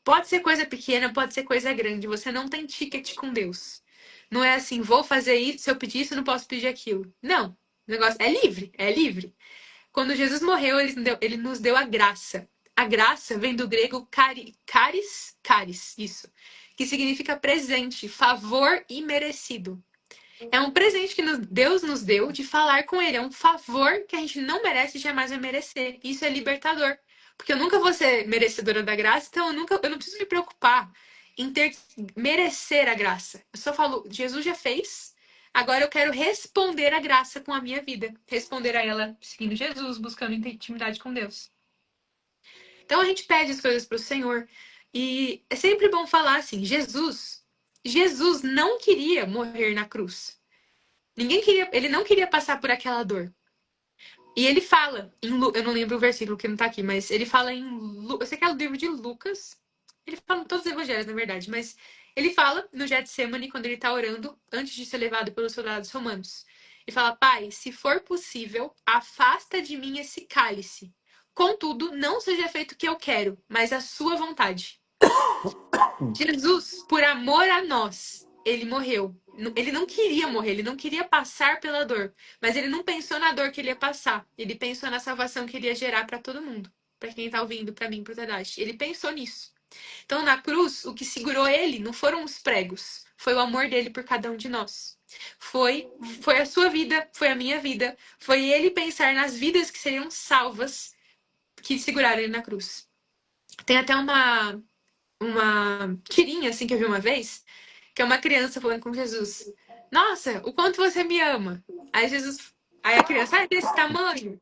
Pode ser coisa pequena, pode ser coisa grande. Você não tem ticket com Deus. Não é assim, vou fazer isso, se eu pedir isso, eu não posso pedir aquilo. Não. O negócio é livre, é livre. Quando Jesus morreu, ele nos deu a graça. A graça vem do grego caris, isso, que significa presente, favor imerecido. É um presente que Deus nos deu de falar com Ele. É um favor que a gente não merece e jamais vai merecer. Isso é libertador. Porque eu nunca vou ser merecedora da graça, então eu não preciso me preocupar em ter que merecer a graça. Eu só falo, Jesus já fez, agora eu quero responder a graça com a minha vida. Responder a ela seguindo Jesus, buscando intimidade com Deus. Então a gente pede as coisas para o Senhor. E é sempre bom falar assim: Jesus não queria morrer na cruz. Ele não queria passar por aquela dor. E ele fala, eu não lembro o versículo que não tá aqui, mas ele fala eu sei que é o livro de Lucas. Ele fala em todos os evangelhos, na verdade, mas ele fala no Getsemane, quando ele tá orando, antes de ser levado pelos soldados romanos. Ele fala, Pai, se for possível, afasta de mim esse cálice. Contudo, não seja feito o que eu quero, mas a sua vontade. Jesus, por amor a nós, ele morreu. Ele não queria morrer, ele não queria passar pela dor, mas ele não pensou na dor que ele ia passar. Ele pensou na salvação que ele ia gerar para todo mundo, para quem tá ouvindo, para mim, pro Tadashi. Ele pensou nisso. Então, na cruz, o que segurou ele não foram os pregos, foi o amor dele por cada um de nós. Foi a sua vida, foi a minha vida, foi ele pensar nas vidas que seriam salvas que seguraram ele na cruz. Tem até uma tirinha assim que eu vi uma vez, que é uma criança falando com Jesus. Nossa, o quanto você me ama. Aí a criança, é desse tamanho.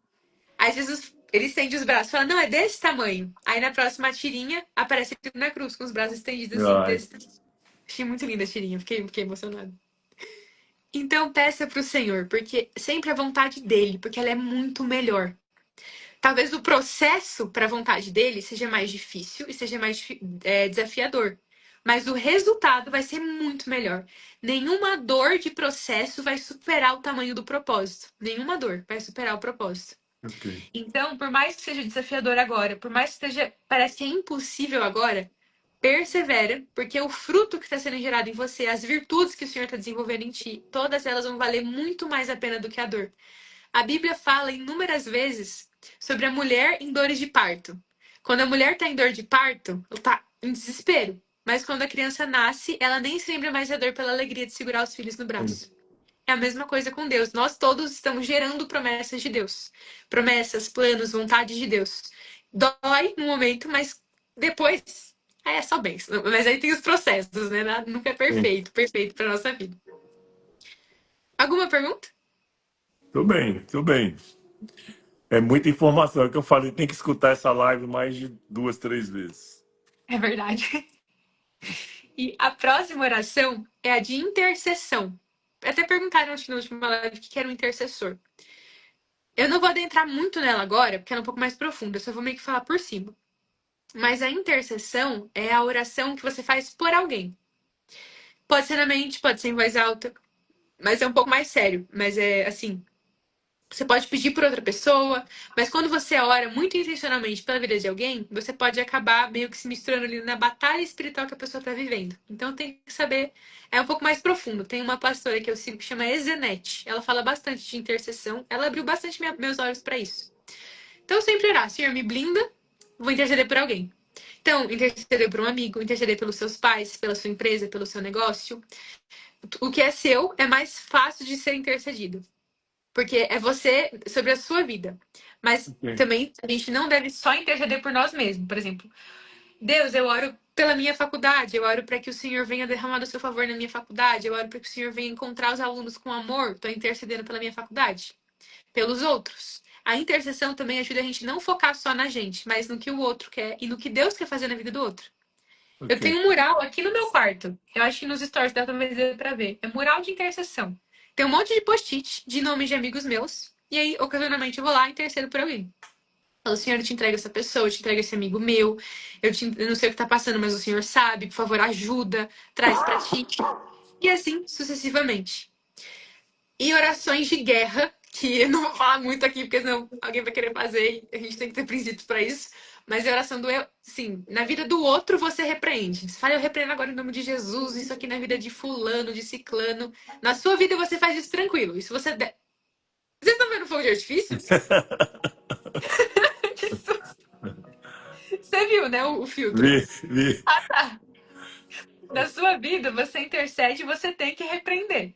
Aí Jesus, ele estende os braços, fala, não, é desse tamanho. Aí na próxima tirinha aparece ele na cruz com os braços estendidos assim, Ai, desse tamanho. Achei muito linda a tirinha, fiquei emocionada. Então peça pro Senhor, porque sempre a vontade dele, porque ela é muito melhor. Talvez o processo para a vontade dele seja mais difícil e seja mais desafiador. Mas o resultado vai ser muito melhor. Nenhuma dor de processo vai superar o tamanho do propósito. Nenhuma dor vai superar o propósito. Ok. Então, por mais que seja desafiador agora, por mais que seja, parece que é impossível agora, persevera, porque o fruto que está sendo gerado em você, as virtudes que o Senhor está desenvolvendo em ti, todas elas vão valer muito mais a pena do que a dor. A Bíblia fala inúmeras vezes sobre a mulher em dores de parto. Quando a mulher está em dor de parto, ela está em desespero. Mas quando a criança nasce, ela nem se lembra mais da dor pela alegria de segurar os filhos no braço. É a mesma coisa com Deus. Nós todos estamos gerando promessas de Deus. Promessas, planos, vontade de Deus. Dói no momento, mas depois é só bênção. Mas aí tem os processos, né? Nunca é Sim. perfeito para nossa vida. Alguma pergunta? Tô bem, tô bem. É muita informação. É que eu falei, tem que escutar essa live mais de duas, três vezes. É verdade. E a próxima oração é a de intercessão. Até perguntaram acho que na última live o que era um intercessor. Eu não vou adentrar muito nela agora, porque ela é um pouco mais profunda, eu só vou meio que falar por cima. Mas a intercessão é a oração que você faz por alguém. Pode ser na mente, pode ser em voz alta, mas é um pouco mais sério. Mas é assim, você pode pedir por outra pessoa, mas quando você ora muito intencionalmente pela vida de alguém, você pode acabar meio que se misturando ali na batalha espiritual que a pessoa está vivendo. Então tem que saber, é um pouco mais profundo. Tem uma pastora que eu sigo que chama Ezenete. Ela fala bastante de intercessão. Ela abriu bastante meus olhos para isso. Então sempre orar, Senhor, me blinda, vou interceder por alguém. Então, interceder por um amigo, interceder pelos seus pais, pela sua empresa, pelo seu negócio. O que é seu é mais fácil de ser intercedido. Porque é você sobre a sua vida. Mas Ok. também a gente não deve só interceder por nós mesmos. Por exemplo, Deus, eu oro pela minha faculdade, eu oro para que o Senhor venha derramar o seu favor na minha faculdade, eu oro para que o Senhor venha encontrar os alunos com amor, estou intercedendo pela minha faculdade, pelos outros. A intercessão também ajuda a gente não focar só na gente, mas no que o outro quer e no que Deus quer fazer na vida do outro. Eu Ok. tenho um mural aqui no meu quarto. Eu acho que nos stories dá pra ver. É mural de intercessão. Tem um monte de post-it de nomes de amigos meus. E aí, ocasionalmente, eu vou lá e intercedo por alguém. Falo, Senhor, eu te entrego essa pessoa, eu te entrego esse amigo meu. Eu não sei o que tá passando, mas o Senhor sabe. Por favor, ajuda. Traz pra ti. E assim, sucessivamente. E orações de guerra, que eu não vou falar muito aqui, porque senão alguém vai querer fazer e a gente tem que ter princípios para isso. Mas é oração do eu, sim, na vida do outro você repreende. Você fala, eu repreendo agora em nome de Jesus, isso aqui na vida de fulano, de ciclano. Na sua vida você faz isso tranquilo. E se você der. Vocês estão vendo fogo de artifício? Você viu, né, o filtro? Vi, vi. Na sua vida você intercede e você tem que repreender.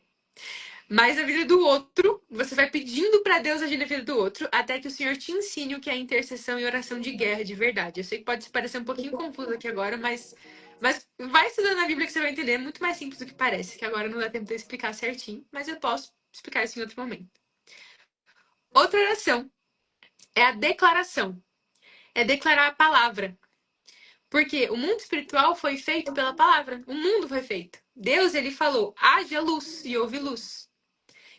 Mas a vida do outro, você vai pedindo para Deus agir na vida do outro, até que o Senhor te ensine o que é intercessão e oração de guerra de verdade. Eu sei que pode parecer um pouquinho confuso aqui agora, mas vai estudando a Bíblia que você vai entender. É muito mais simples do que parece, que agora não dá tempo de eu explicar certinho, mas eu posso explicar isso em outro momento. Outra oração é a declaração. É declarar a palavra. Porque o mundo espiritual foi feito pela palavra. O mundo foi feito. Deus, ele falou, haja luz e houve luz.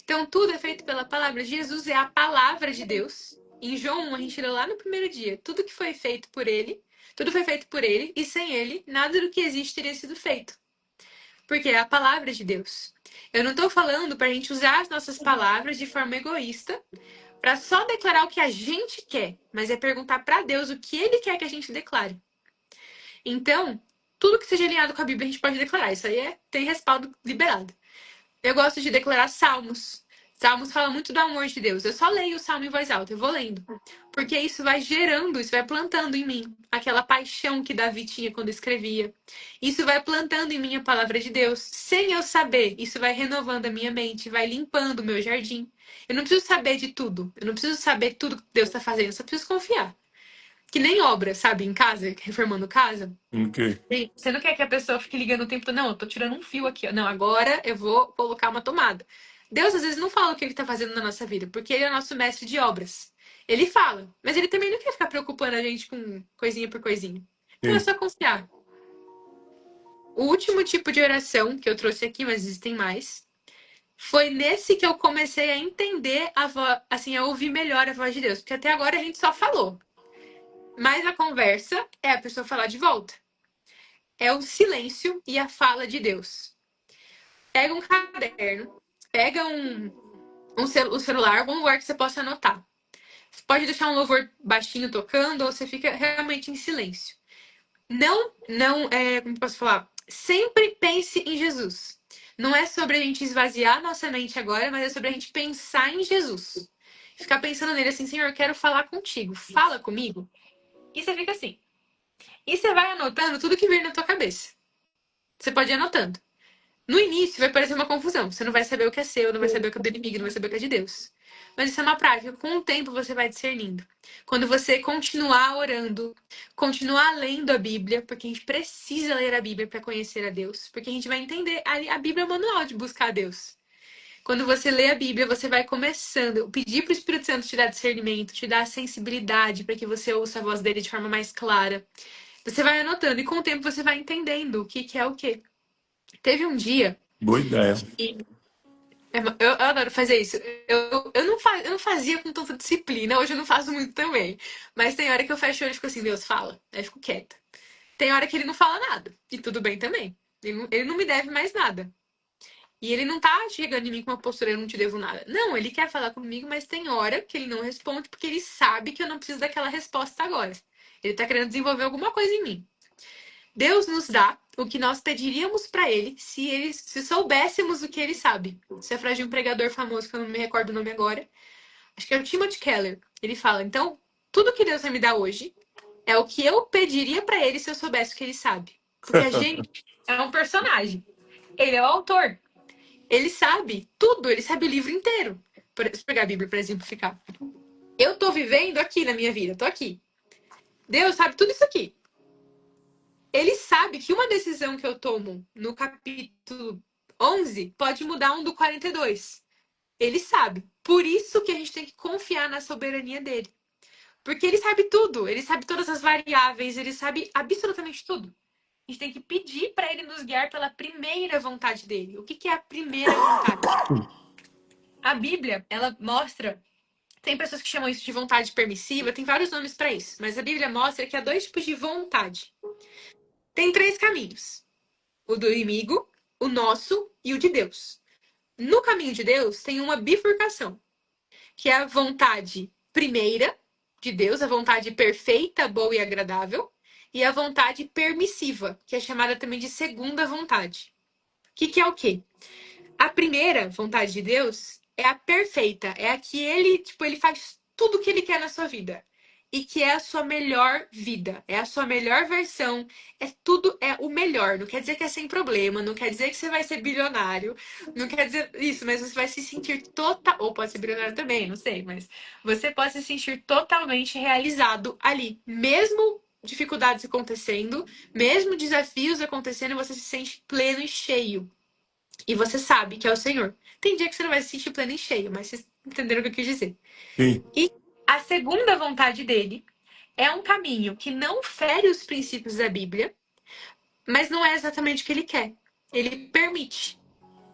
Então, tudo é feito pela palavra. Jesus é a palavra de Deus. Em João 1, a gente leu lá no primeiro dia. Tudo que foi feito por ele, tudo foi feito por ele, e sem ele, nada do que existe teria sido feito. Porque é a palavra de Deus. Eu não estou falando para a gente usar as nossas palavras de forma egoísta, para só declarar o que a gente quer, mas é perguntar para Deus o que ele quer que a gente declare. Então, tudo que seja alinhado com a Bíblia, a gente pode declarar. Isso aí tem respaldo liberado. Eu gosto de declarar salmos. Salmos fala muito do amor de Deus. Eu só leio o salmo em voz alta, eu vou lendo. Porque isso vai gerando, isso vai plantando em mim aquela paixão que Davi tinha quando escrevia. Isso vai plantando em mim a palavra de Deus. Sem eu saber, isso vai renovando a minha mente, vai limpando o meu jardim. Eu não preciso saber de tudo. Eu não preciso saber tudo que Deus está fazendo. Eu só preciso confiar. Que nem obra, sabe, em casa, reformando casa. Ok. Você não quer que a pessoa fique ligando o tempo todo, não, eu tô tirando um fio aqui. Não, agora eu vou colocar uma tomada. Deus às vezes não fala o que ele tá fazendo na nossa vida, porque ele é nosso mestre de obras. Ele fala, mas ele também não quer ficar preocupando a gente com coisinha por coisinha. Então é Sim. só confiar. O último tipo de oração que eu trouxe aqui, mas existem mais, foi nesse que eu comecei a entender a voz, assim, a ouvir melhor a voz de Deus, porque até agora a gente só falou. Mas a conversa é a pessoa falar de volta. É o silêncio e a fala de Deus. Pega um caderno, pega um celular, algum lugar que você possa anotar. Você pode deixar um louvor baixinho tocando ou você fica realmente em silêncio. Como posso falar? Sempre pense em Jesus. Não é sobre a gente esvaziar nossa mente agora, mas é sobre a gente pensar em Jesus. Ficar pensando nele assim, Senhor, eu quero falar contigo. Fala comigo. E você fica assim. E você vai anotando tudo que vir na tua cabeça. Você pode ir anotando. No início vai parecer uma confusão. Você não vai saber o que é seu, não vai saber o que é do inimigo, não vai saber o que é de Deus. Mas isso é uma prática. Com o tempo você vai discernindo. Quando você continuar orando, continuar lendo a Bíblia, porque a gente precisa ler a Bíblia para conhecer a Deus, porque a gente vai entender. A Bíblia é o manual de buscar a Deus. Quando você lê a Bíblia, você vai começando. Pedir para o Espírito Santo te dar discernimento, te dar sensibilidade para que você ouça a voz dele de forma mais clara. Você vai anotando e com o tempo você vai entendendo o que é o quê. Teve um dia Boa ideia. que eu adoro fazer isso. Eu não fazia com tanta disciplina, hoje eu não faço muito também. Mas tem hora que eu fecho o olho e fico assim, Deus, fala. Aí eu fico quieta. Tem hora que ele não fala nada. E tudo bem também. Ele não me deve mais nada. E ele não tá chegando em mim com uma postura, eu não te devo nada. Não, ele quer falar comigo, mas tem hora que ele não responde porque ele sabe que eu não preciso daquela resposta agora. Ele tá querendo desenvolver alguma coisa em mim. Deus nos dá o que nós pediríamos para ele se soubéssemos o que ele sabe. Isso é frase de um pregador famoso que eu não me recordo o nome agora. Acho que é o Timothy Keller. Ele fala: então, tudo que Deus vai me dar hoje é o que eu pediria para ele se eu soubesse o que ele sabe. Porque a gente é um personagem. Ele é o autor. Ele sabe tudo, ele sabe o livro inteiro. Se pegar a Bíblia para exemplificar. Eu tô vivendo aqui na minha vida, tô aqui. Deus sabe tudo isso aqui. Ele sabe que uma decisão que eu tomo no capítulo 11 pode mudar um do 42. Ele sabe. Por isso que a gente tem que confiar na soberania dele. Porque ele sabe tudo. Ele sabe todas as variáveis. Ele sabe absolutamente tudo. A gente tem que pedir para ele nos guiar pela primeira vontade dele. O que é a primeira vontade? A Bíblia, ela mostra. Tem pessoas que chamam isso de vontade permissiva, tem vários nomes para isso. Mas a Bíblia mostra que há dois tipos de vontade. Tem três caminhos: o do inimigo, o nosso e o de Deus. No caminho de Deus tem uma bifurcação, que é a vontade primeira de Deus, a vontade perfeita, boa e agradável, e a vontade permissiva, que é chamada também de segunda vontade. Que é o quê? A primeira vontade de Deus é a perfeita, é a que ele faz tudo o que ele quer na sua vida. E que é a sua melhor vida, é a sua melhor versão, é tudo, é o melhor. Não quer dizer que é sem problema, não quer dizer que você vai ser bilionário, não quer dizer isso, mas você vai se sentir total, ou pode ser bilionário também, não sei, mas você pode se sentir totalmente realizado ali, mesmo dificuldades acontecendo, mesmo desafios acontecendo, você se sente pleno e cheio. E você sabe que é o Senhor. Tem dia que você não vai se sentir pleno e cheio, mas vocês entenderam o que eu quis dizer. Sim. E a segunda vontade dele é um caminho que não fere os princípios da Bíblia, mas não é exatamente o que ele quer. Ele permite.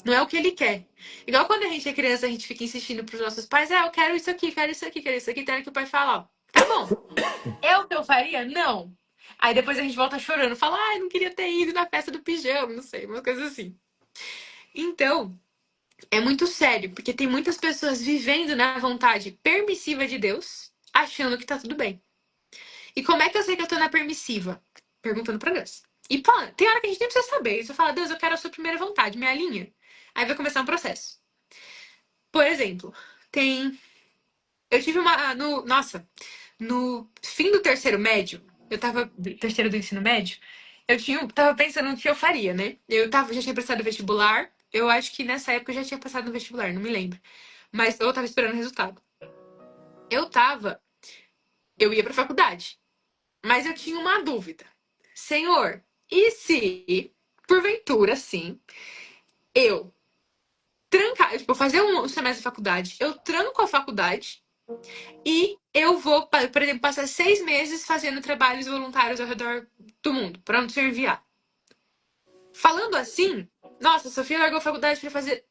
Não é o que ele quer. Igual quando a gente é criança, a gente fica insistindo pros nossos pais: eu quero isso aqui, quero isso aqui, quero isso aqui. Tem que o pai fala: ó, tá bom. É o que eu faria? Não. Aí depois a gente volta chorando, fala: eu não queria ter ido na festa do pijama, não sei, umas coisas assim. Então, é muito sério, porque tem muitas pessoas vivendo na vontade permissiva de Deus, achando que tá tudo bem. E como é que eu sei que eu tô na permissiva? Perguntando pra Deus. E tem hora que a gente nem precisa saber. Você fala: Deus, eu quero a sua primeira vontade, me alinha. Aí vai começar um processo. Por exemplo, tem. Eu tive uma. No fim do terceiro médio, eu tava. Terceiro do ensino médio, tava pensando no que eu faria, né? Já tinha prestado vestibular. Eu acho que nessa época eu já tinha passado no vestibular, não me lembro. Mas eu tava esperando o resultado. Eu tava. Eu ia pra faculdade. Mas eu tinha uma dúvida. Senhor, e se, porventura, sim, eu tipo, fazer um semestre de faculdade, eu tranco a faculdade e eu vou, por exemplo, passar 6 meses fazendo trabalhos voluntários ao redor do mundo, para não se enviar. Falando assim, nossa, a Sofia largou a faculdade para fazer,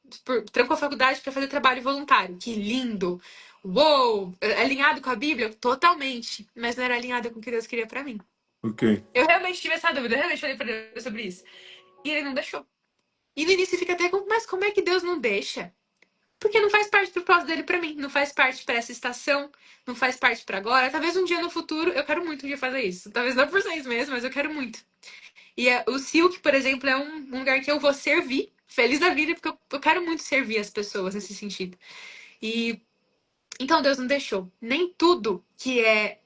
trancou a faculdade para fazer trabalho voluntário. Que lindo! Uou! Alinhado com a Bíblia? Totalmente. Mas não era alinhado com o que Deus queria para mim. Ok. Eu realmente tive essa dúvida, eu realmente falei pra Deus sobre isso. E ele não deixou. E no início fica até mas como é que Deus não deixa? Porque não faz parte do propósito dele pra mim. Não faz parte pra essa estação. Não faz parte pra agora. Talvez um dia no futuro, eu quero muito um dia fazer isso. Talvez não por 6 meses, mas eu quero muito. E o Silk, por exemplo, é um lugar que eu vou servir. Feliz da vida, porque eu quero muito servir as pessoas nesse sentido. E então Deus não deixou. Nem tudo que é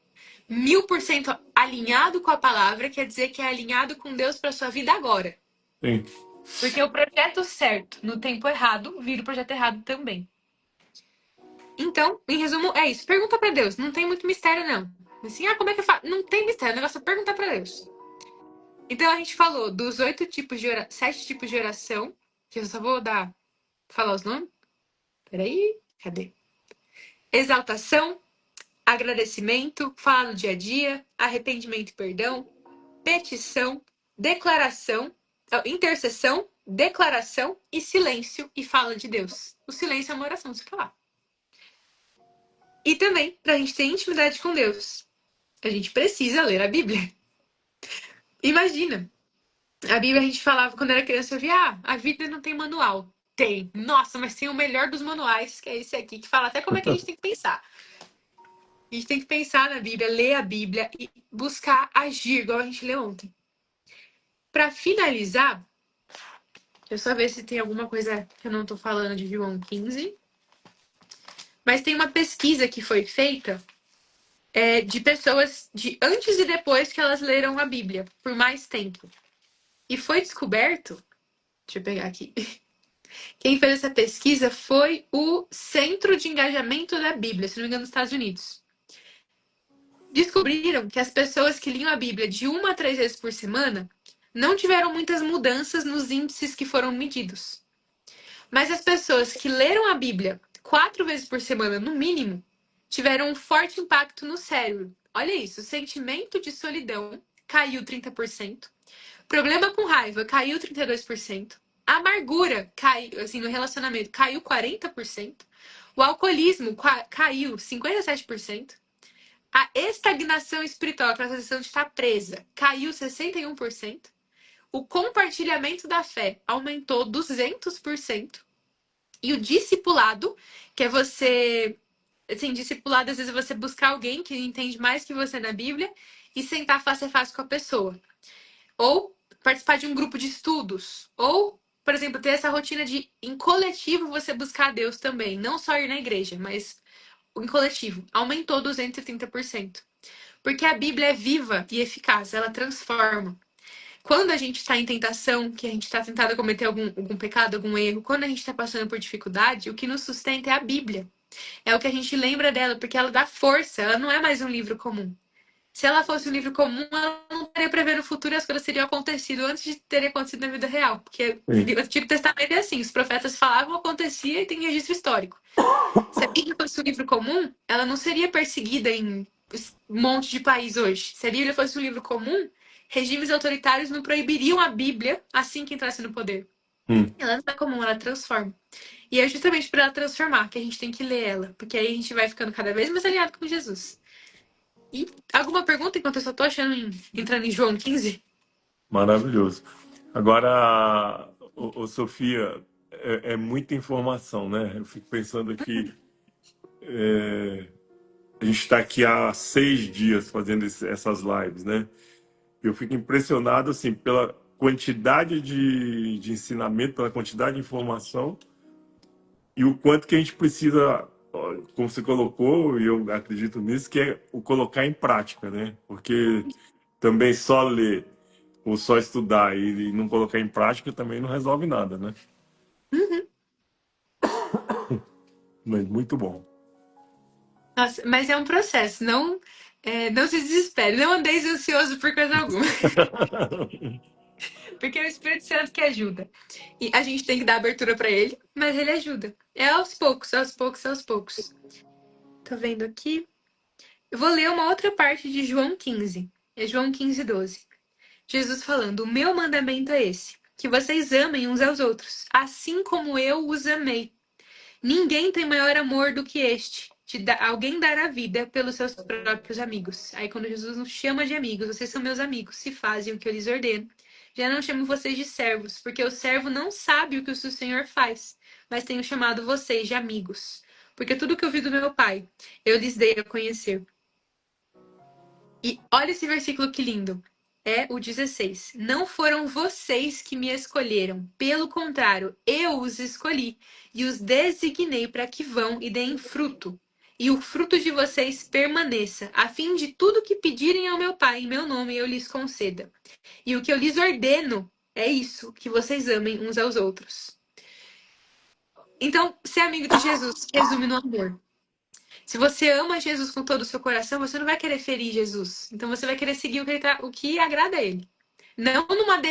1000% alinhado com a palavra quer dizer que é alinhado com Deus para sua vida agora. Sim. Porque o projeto certo no tempo errado vira o projeto errado também. Então, em resumo, é isso. Pergunta para Deus. Não tem muito mistério, não. Assim, como é que eu faço? Não tem mistério. O negócio é perguntar para Deus. Então, a gente falou dos 7 tipos de oração. Que eu só vou falar os nomes. Peraí. Cadê? Exaltação, agradecimento, fala no dia a dia, arrependimento e perdão, petição, declaração, intercessão, declaração e silêncio e fala de Deus. O silêncio é uma oração, você falar. E também, pra gente ter intimidade com Deus, a gente precisa ler a Bíblia. Imagina, a Bíblia a gente falava quando era criança, eu via, a Bíblia não tem manual. Tem. Nossa, mas tem o melhor dos manuais, que é esse aqui, que fala até como é que a gente tem que pensar. A gente tem que pensar na Bíblia, ler a Bíblia e buscar agir, igual a gente leu ontem. Para finalizar, deixa eu só ver se tem alguma coisa que eu não tô falando de João 15. Mas tem uma pesquisa que foi feita de pessoas de antes e depois que elas leram a Bíblia, por mais tempo. E foi descoberto, deixa eu pegar aqui. Quem fez essa pesquisa foi o Centro de Engajamento da Bíblia, se não me engano, nos Estados Unidos. Descobriram que as pessoas que liam a Bíblia de 1 a 3 vezes por semana não tiveram muitas mudanças nos índices que foram medidos. Mas as pessoas que leram a Bíblia 4 vezes por semana, no mínimo, tiveram um forte impacto no cérebro. Olha isso, o sentimento de solidão caiu 30%, problema com raiva caiu 32%, a amargura caiu, assim, no relacionamento caiu 40%, o alcoolismo caiu 57%, a estagnação espiritual, aquela sensação de estar presa, caiu 61%, o compartilhamento da fé aumentou 200%, e o discipulado, que é você, assim, discipulado às vezes é você buscar alguém que entende mais que você na Bíblia e sentar face a face com a pessoa. Ou participar de um grupo de estudos. Ou, por exemplo, ter essa rotina de, em coletivo, você buscar Deus também. Não só ir na igreja, mas em coletivo. Aumentou 230%. Porque a Bíblia é viva e eficaz, ela transforma. Quando a gente está em tentação, que a gente está tentado cometer algum pecado, algum erro, quando a gente está passando por dificuldade, o que nos sustenta é a Bíblia. É o que a gente lembra dela, porque ela dá força, ela não é mais um livro comum. Se ela fosse um livro comum, ela não estaria prevendo o futuro e as coisas teriam acontecido antes de terem acontecido na vida real. Porque Sim. o Antigo Testamento é assim, os profetas falavam, acontecia e tem registro histórico. Se a Bíblia fosse um livro comum, ela não seria perseguida em um monte de país hoje. Se a Bíblia fosse um livro comum, regimes autoritários não proibiriam a Bíblia assim que entrasse no poder. Hum. Ela não é comum, ela transforma. E é justamente para ela transformar que a gente tem que ler ela, porque aí a gente vai ficando cada vez mais alinhado com Jesus. E alguma pergunta enquanto eu só tô entrando em João 15? Maravilhoso. Agora, Sofia, é muita informação, né? Eu fico pensando aqui, a gente está aqui há 6 dias fazendo essas lives, né? Eu fico impressionado, assim, pela quantidade de ensinamento, pela quantidade de informação e o quanto que a gente precisa, ó, como você colocou, e eu acredito nisso, que é o colocar em prática, né? Porque também só ler ou só estudar e não colocar em prática também não resolve nada, né? Uhum. Mas muito bom. Nossa, mas é um processo, não se desespere, não andeis ansioso por coisa alguma, porque é o Espírito Santo que ajuda. E a gente tem que dar abertura para ele, mas ele ajuda. É aos poucos, aos poucos, aos poucos. Tô vendo aqui. Eu vou ler uma outra parte de João 15. É João 15:12. Jesus falando: O meu mandamento é esse, que vocês amem uns aos outros, assim como eu os amei. Ninguém tem maior amor do que este, alguém dar a vida pelos seus próprios amigos. Aí quando Jesus nos chama de amigos, vocês são meus amigos, se fazem o que eu lhes ordeno. Já não chamo vocês de servos, porque o servo não sabe o que o seu senhor faz. mas tenho chamado vocês de amigos, porque tudo que eu vi do meu Pai, eu lhes dei a conhecer. E olha esse versículo que lindo. É o 16. Não foram vocês que me escolheram. Pelo contrário, eu os escolhi e os designei para que vão e deem fruto. E o fruto de vocês permaneça, a fim de tudo que pedirem ao meu Pai em meu nome eu lhes conceda. E o que eu lhes ordeno é isso, que vocês amem uns aos outros. Então, ser amigo de Jesus resume no amor. Se você ama Jesus com todo o seu coração, você não vai querer ferir Jesus. Então você vai querer seguir o que agrada a ele. Não numa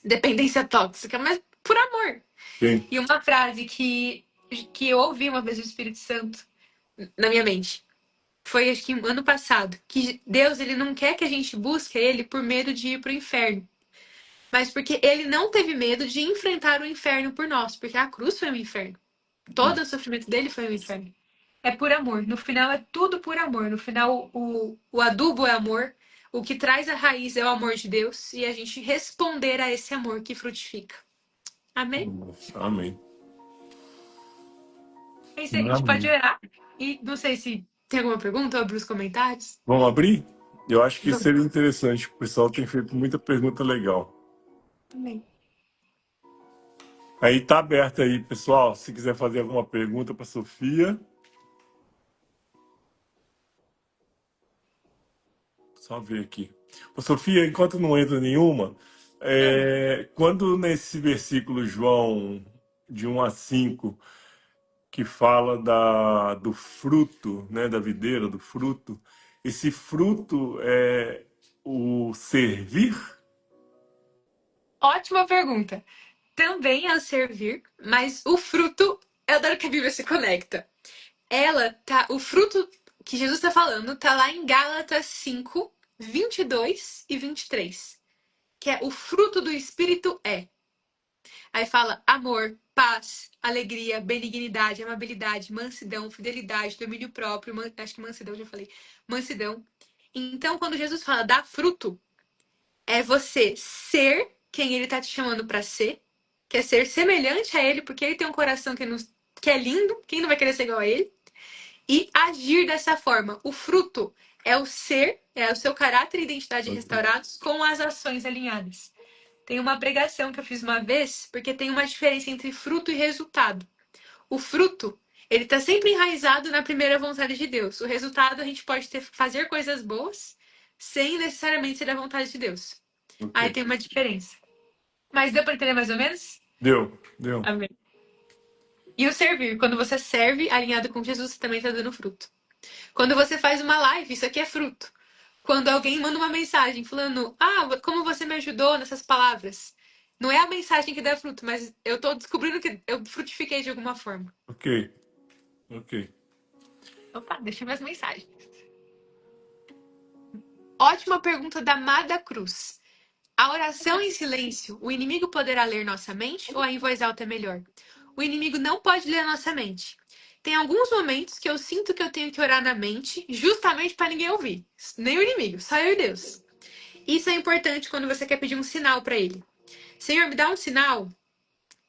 dependência tóxica, mas por amor. Sim. E uma frase que eu ouvi uma vez do Espírito Santo na minha mente foi, acho que ano passado, que Deus, ele não quer que a gente busque ele por medo de ir pro inferno, mas porque ele não teve medo de enfrentar o inferno por nós, porque a cruz foi um inferno. Todo o sofrimento dele foi um inferno. É por amor. No final é tudo por amor. No final o adubo é amor. O que traz a raiz é o amor de Deus. E a gente responder a esse amor que frutifica. Amém? Amém. É isso aí, a gente pode orar. E não sei se tem alguma pergunta ou abrir os comentários. Vamos abrir? Eu acho que Vamos. seria interessante. O pessoal tem feito muita pergunta legal. Amém. Aí tá aberto aí, pessoal. Se quiser fazer alguma pergunta para Sofia, só ver aqui. Ô, Sofia, enquanto não entra nenhuma, quando nesse versículo João de 1 a 5 que fala do fruto, né, da videira, do fruto, esse fruto é o servir? Ótima pergunta. Também é o servir, mas o fruto, eu adoro que a Bíblia se conecta. O fruto que Jesus está falando tá lá em Gálatas 5, 22 e 23, que é o fruto do Espírito é. Aí fala amor, paz, alegria, benignidade, amabilidade, mansidão, fidelidade, domínio próprio, acho que mansidão já falei, mansidão. Então, quando Jesus fala dar fruto, é você ser quem ele tá te chamando para ser, que é ser semelhante a ele, porque ele tem um coração que é lindo, quem não vai querer ser igual a ele? E agir dessa forma. O fruto é o ser, é o seu caráter e identidade restaurados com as ações alinhadas. Tem uma pregação que eu fiz uma vez, porque tem uma diferença entre fruto e resultado. O fruto, ele está sempre enraizado na primeira vontade de Deus. O resultado, a gente pode fazer coisas boas sem necessariamente ser a vontade de Deus. Aí Ok. tem uma diferença. Mas deu para entender mais ou menos? Deu, deu. Amém. E o servir, quando você serve alinhado com Jesus, você também está dando fruto. Quando você faz uma live, isso aqui é fruto. Quando alguém manda uma mensagem falando, como você me ajudou nessas palavras. Não é a mensagem que dá fruto, mas eu tô descobrindo que eu frutifiquei de alguma forma. Ok, ok. Opa, deixa eu ver as mensagens. Ótima pergunta da Mada Cruz. A oração em silêncio, o inimigo poderá ler nossa mente ou a em voz alta é melhor? O inimigo não pode ler nossa mente. Tem alguns momentos que eu sinto que eu tenho que orar na mente, justamente para ninguém ouvir. Nem o inimigo, só eu e Deus. Isso é importante quando você quer pedir um sinal para ele. Senhor, me dá um sinal.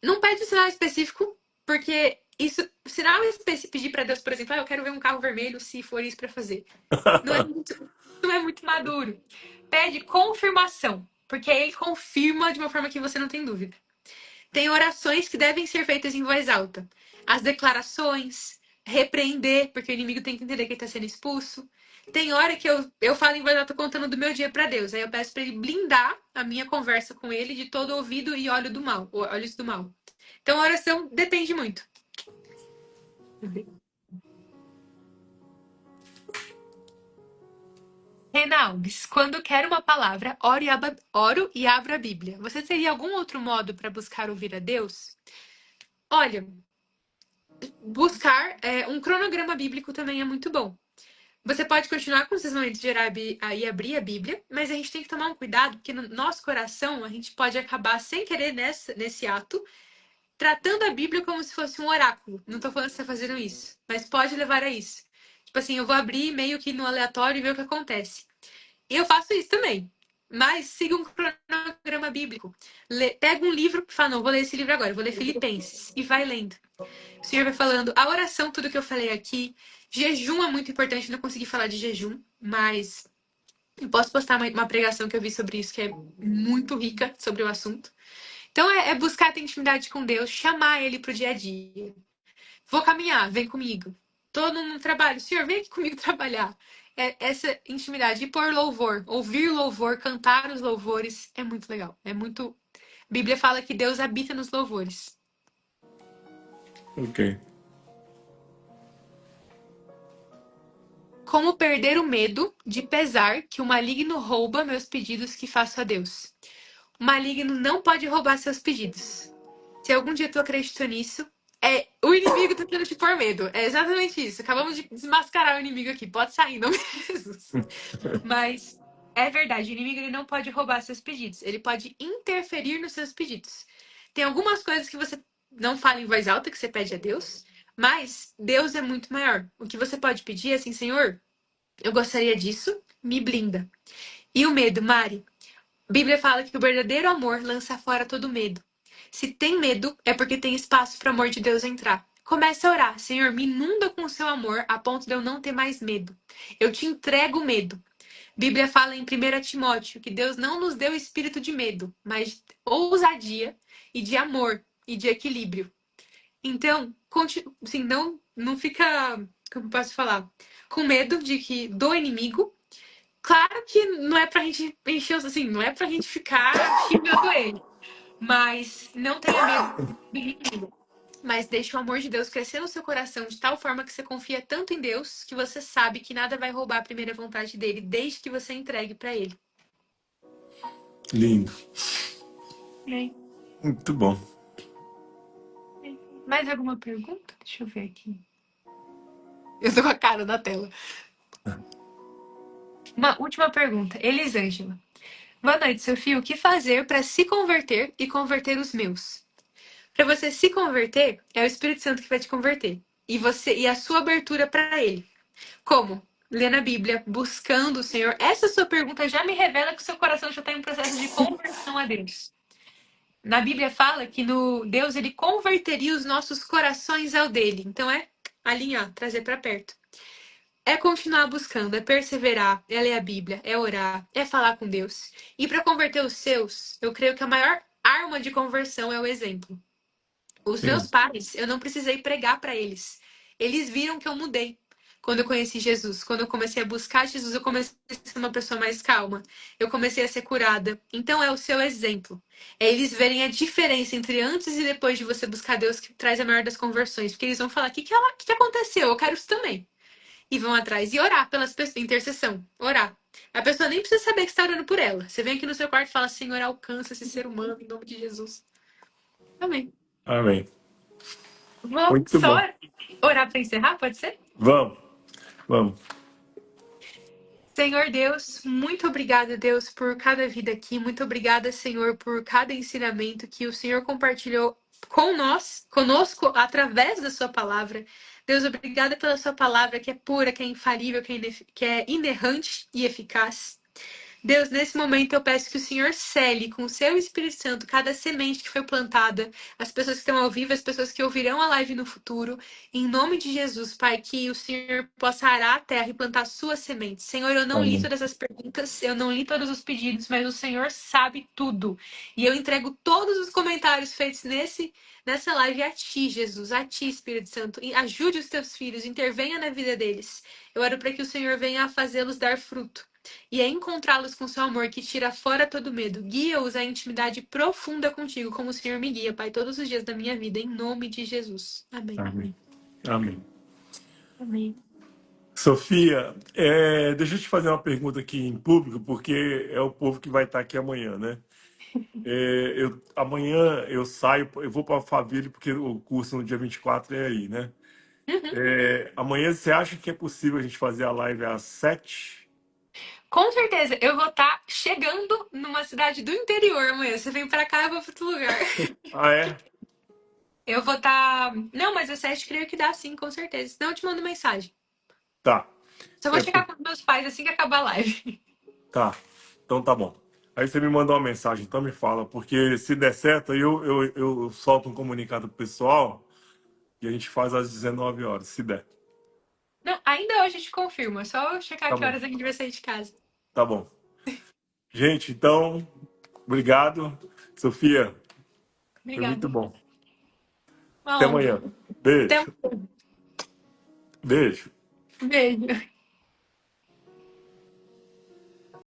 Não pede um sinal específico, porque pedir para Deus, por exemplo, eu quero ver um carro vermelho, se for isso para fazer. Não é muito, não é muito maduro. Pede confirmação, porque aí ele confirma de uma forma que você não tem dúvida. Tem orações que devem ser feitas em voz alta. As declarações, repreender, porque o inimigo tem que entender que ele está sendo expulso. Tem hora que eu falo em voz alta contando do meu dia para Deus. Aí eu peço para ele blindar a minha conversa com ele de todo ouvido e olhos do mal. Então a oração depende muito. Renaldes, quando quero uma palavra, oro e abro a Bíblia. Você teria algum outro modo para buscar ouvir a Deus? Olha, buscar um cronograma bíblico também é muito bom. Você pode continuar com esses momentos de orar e abrir a Bíblia, mas a gente tem que tomar um cuidado, porque no nosso coração a gente pode acabar sem querer nesse ato, tratando a Bíblia como se fosse um oráculo. Não tô falando que você tá fazendo isso, mas pode levar a isso. Tipo assim, eu vou abrir meio que no aleatório e ver o que acontece. E eu faço isso também. Mas siga um cronograma. cronograma bíblico. Pega um livro e fala, não, vou ler esse livro agora, vou ler Filipenses. E vai lendo. O Senhor vai falando, a oração, tudo que eu falei aqui. Jejum é muito importante, não consegui falar de jejum, mas eu posso postar uma pregação que eu vi sobre isso, que é muito rica sobre o assunto. Então é buscar ter intimidade com Deus, chamar Ele pro dia a dia. Vou caminhar, vem comigo. Tô num trabalho, Senhor, vem aqui comigo trabalhar. Essa intimidade. E pôr louvor, ouvir louvor, cantar os louvores, é muito legal. É muito. A Bíblia fala que Deus habita nos louvores. Ok. Como perder o medo de pesar que o maligno rouba meus pedidos que faço a Deus. O maligno não pode roubar seus pedidos. Se algum dia tu acreditou nisso, o inimigo tá tentando te pôr medo. É exatamente isso. Acabamos de desmascarar o inimigo aqui. Pode sair, em nome de Jesus. Mas é verdade, o inimigo ele não pode roubar seus pedidos. Ele pode interferir nos seus pedidos. Tem algumas coisas que você não fala em voz alta que você pede a Deus, mas Deus é muito maior. O que você pode pedir é assim, Senhor, eu gostaria disso, me blinda. E o medo, Mari? A Bíblia fala que o verdadeiro amor lança fora todo medo. Se tem medo, é porque tem espaço para o amor de Deus entrar. Comece a orar. Senhor, me inunda com o seu amor a ponto de eu não ter mais medo. Eu te entrego o medo. A Bíblia fala em 1 Timóteo que Deus não nos deu espírito de medo, mas de ousadia e de amor e de equilíbrio. Então, assim, não fica, como eu posso falar, com medo do inimigo. Claro que não é pra gente encher, assim, não é pra gente ficar xingando ele. Mas não tenha medo do inimigo. Mas deixe o amor de Deus crescer no seu coração de tal forma que você confia tanto em Deus que você sabe que nada vai roubar a primeira vontade dele, desde que você entregue pra ele. Lindo. Bem, Muito bom. mais alguma pergunta? Deixa eu ver aqui. Eu tô com a cara na tela. Uma última pergunta. Elisângela. Boa noite, Sofia. O que fazer para se converter e converter os meus? Para você se converter, é o Espírito Santo que vai te converter. E a sua abertura para ele. Como? Lendo a Bíblia, buscando o Senhor. Essa sua pergunta já me revela que o seu coração já está em um processo de conversão a Deus. Na Bíblia fala que no Deus ele converteria os nossos corações ao dele. Então é alinhar, trazer para perto. É continuar buscando, é perseverar, é ler a Bíblia, é orar, é falar com Deus. E para converter os seus, eu creio que a maior arma de conversão é o exemplo. Os meus Sim. pais, eu não precisei pregar para eles. Eles viram que eu mudei. Quando eu conheci Jesus, quando eu comecei a buscar Jesus, eu comecei a ser uma pessoa mais calma. Eu comecei a ser curada. Então é o seu exemplo. É eles verem a diferença entre antes e depois de você buscar Deus que traz a maior das conversões. Porque eles vão falar: o que aconteceu? Eu quero isso também. E vão atrás e orar pelas pessoas. Intercessão. Orar. A pessoa nem precisa saber que está orando por ela. Você vem aqui no seu quarto e fala: Senhor, alcança esse ser humano em nome de Jesus. Amém. Amém. Vou Muito só bom. orar para encerrar, pode ser? Vamos, vamos. Senhor Deus, muito obrigada, Deus, por cada vida aqui. Muito obrigada, Senhor, por cada ensinamento que o Senhor compartilhou com nós, conosco, através da sua palavra. Deus, obrigada pela sua palavra que é pura, que é infalível, que é inerrante e eficaz. Deus, nesse momento eu peço que o Senhor cele com o seu Espírito Santo cada semente que foi plantada, as pessoas que estão ao vivo, as pessoas que ouvirão a live no futuro. Em nome de Jesus, Pai, que o Senhor possa arar a terra e plantar suas sementes. Senhor, eu não li Amém. todas as perguntas, eu não li todos os pedidos, mas o Senhor sabe tudo. E eu entrego todos os comentários feitos nessa live a Ti, Jesus, a Ti, Espírito Santo. E ajude os teus filhos, intervenha na vida deles. Eu oro para que o Senhor venha a fazê-los dar fruto e é encontrá-los com seu amor que tira fora todo medo. Guia-os à intimidade profunda contigo, como o Senhor me guia, Pai, todos os dias da minha vida, em nome de Jesus. Amém. Amém. Amém. Amém. Sofia, deixa eu te fazer uma pergunta aqui em público, porque é o povo que vai estar aqui amanhã, né? Amanhã eu saio, eu vou para Alphaville, porque o curso no dia 24 é aí, né? Uhum. Amanhã você acha que é possível a gente fazer a live às 7? Com certeza, eu vou estar chegando numa cidade do interior amanhã. Você vem pra cá, eu vou pra outro lugar. Ah, é? Eu vou estar. Não, mas às 7 creio que dá sim, com certeza. Senão eu te mando mensagem. Tá. Só vou É, chegar com os meus pais assim que acabar a live. tá. Então tá bom. Aí você me mandou uma mensagem, então me fala, porque se der certo, aí eu solto um comunicado pro pessoal e a gente faz às 19 horas, se der. Não, ainda hoje eu te confirmo. É só eu checar Tá que bom, horas a gente vai sair de casa. tá bom. Gente, então, obrigado. Sofia, foi muito Obrigada. bom. Até Uma honra. amanhã. Até Beijo. um Beijo. beijo.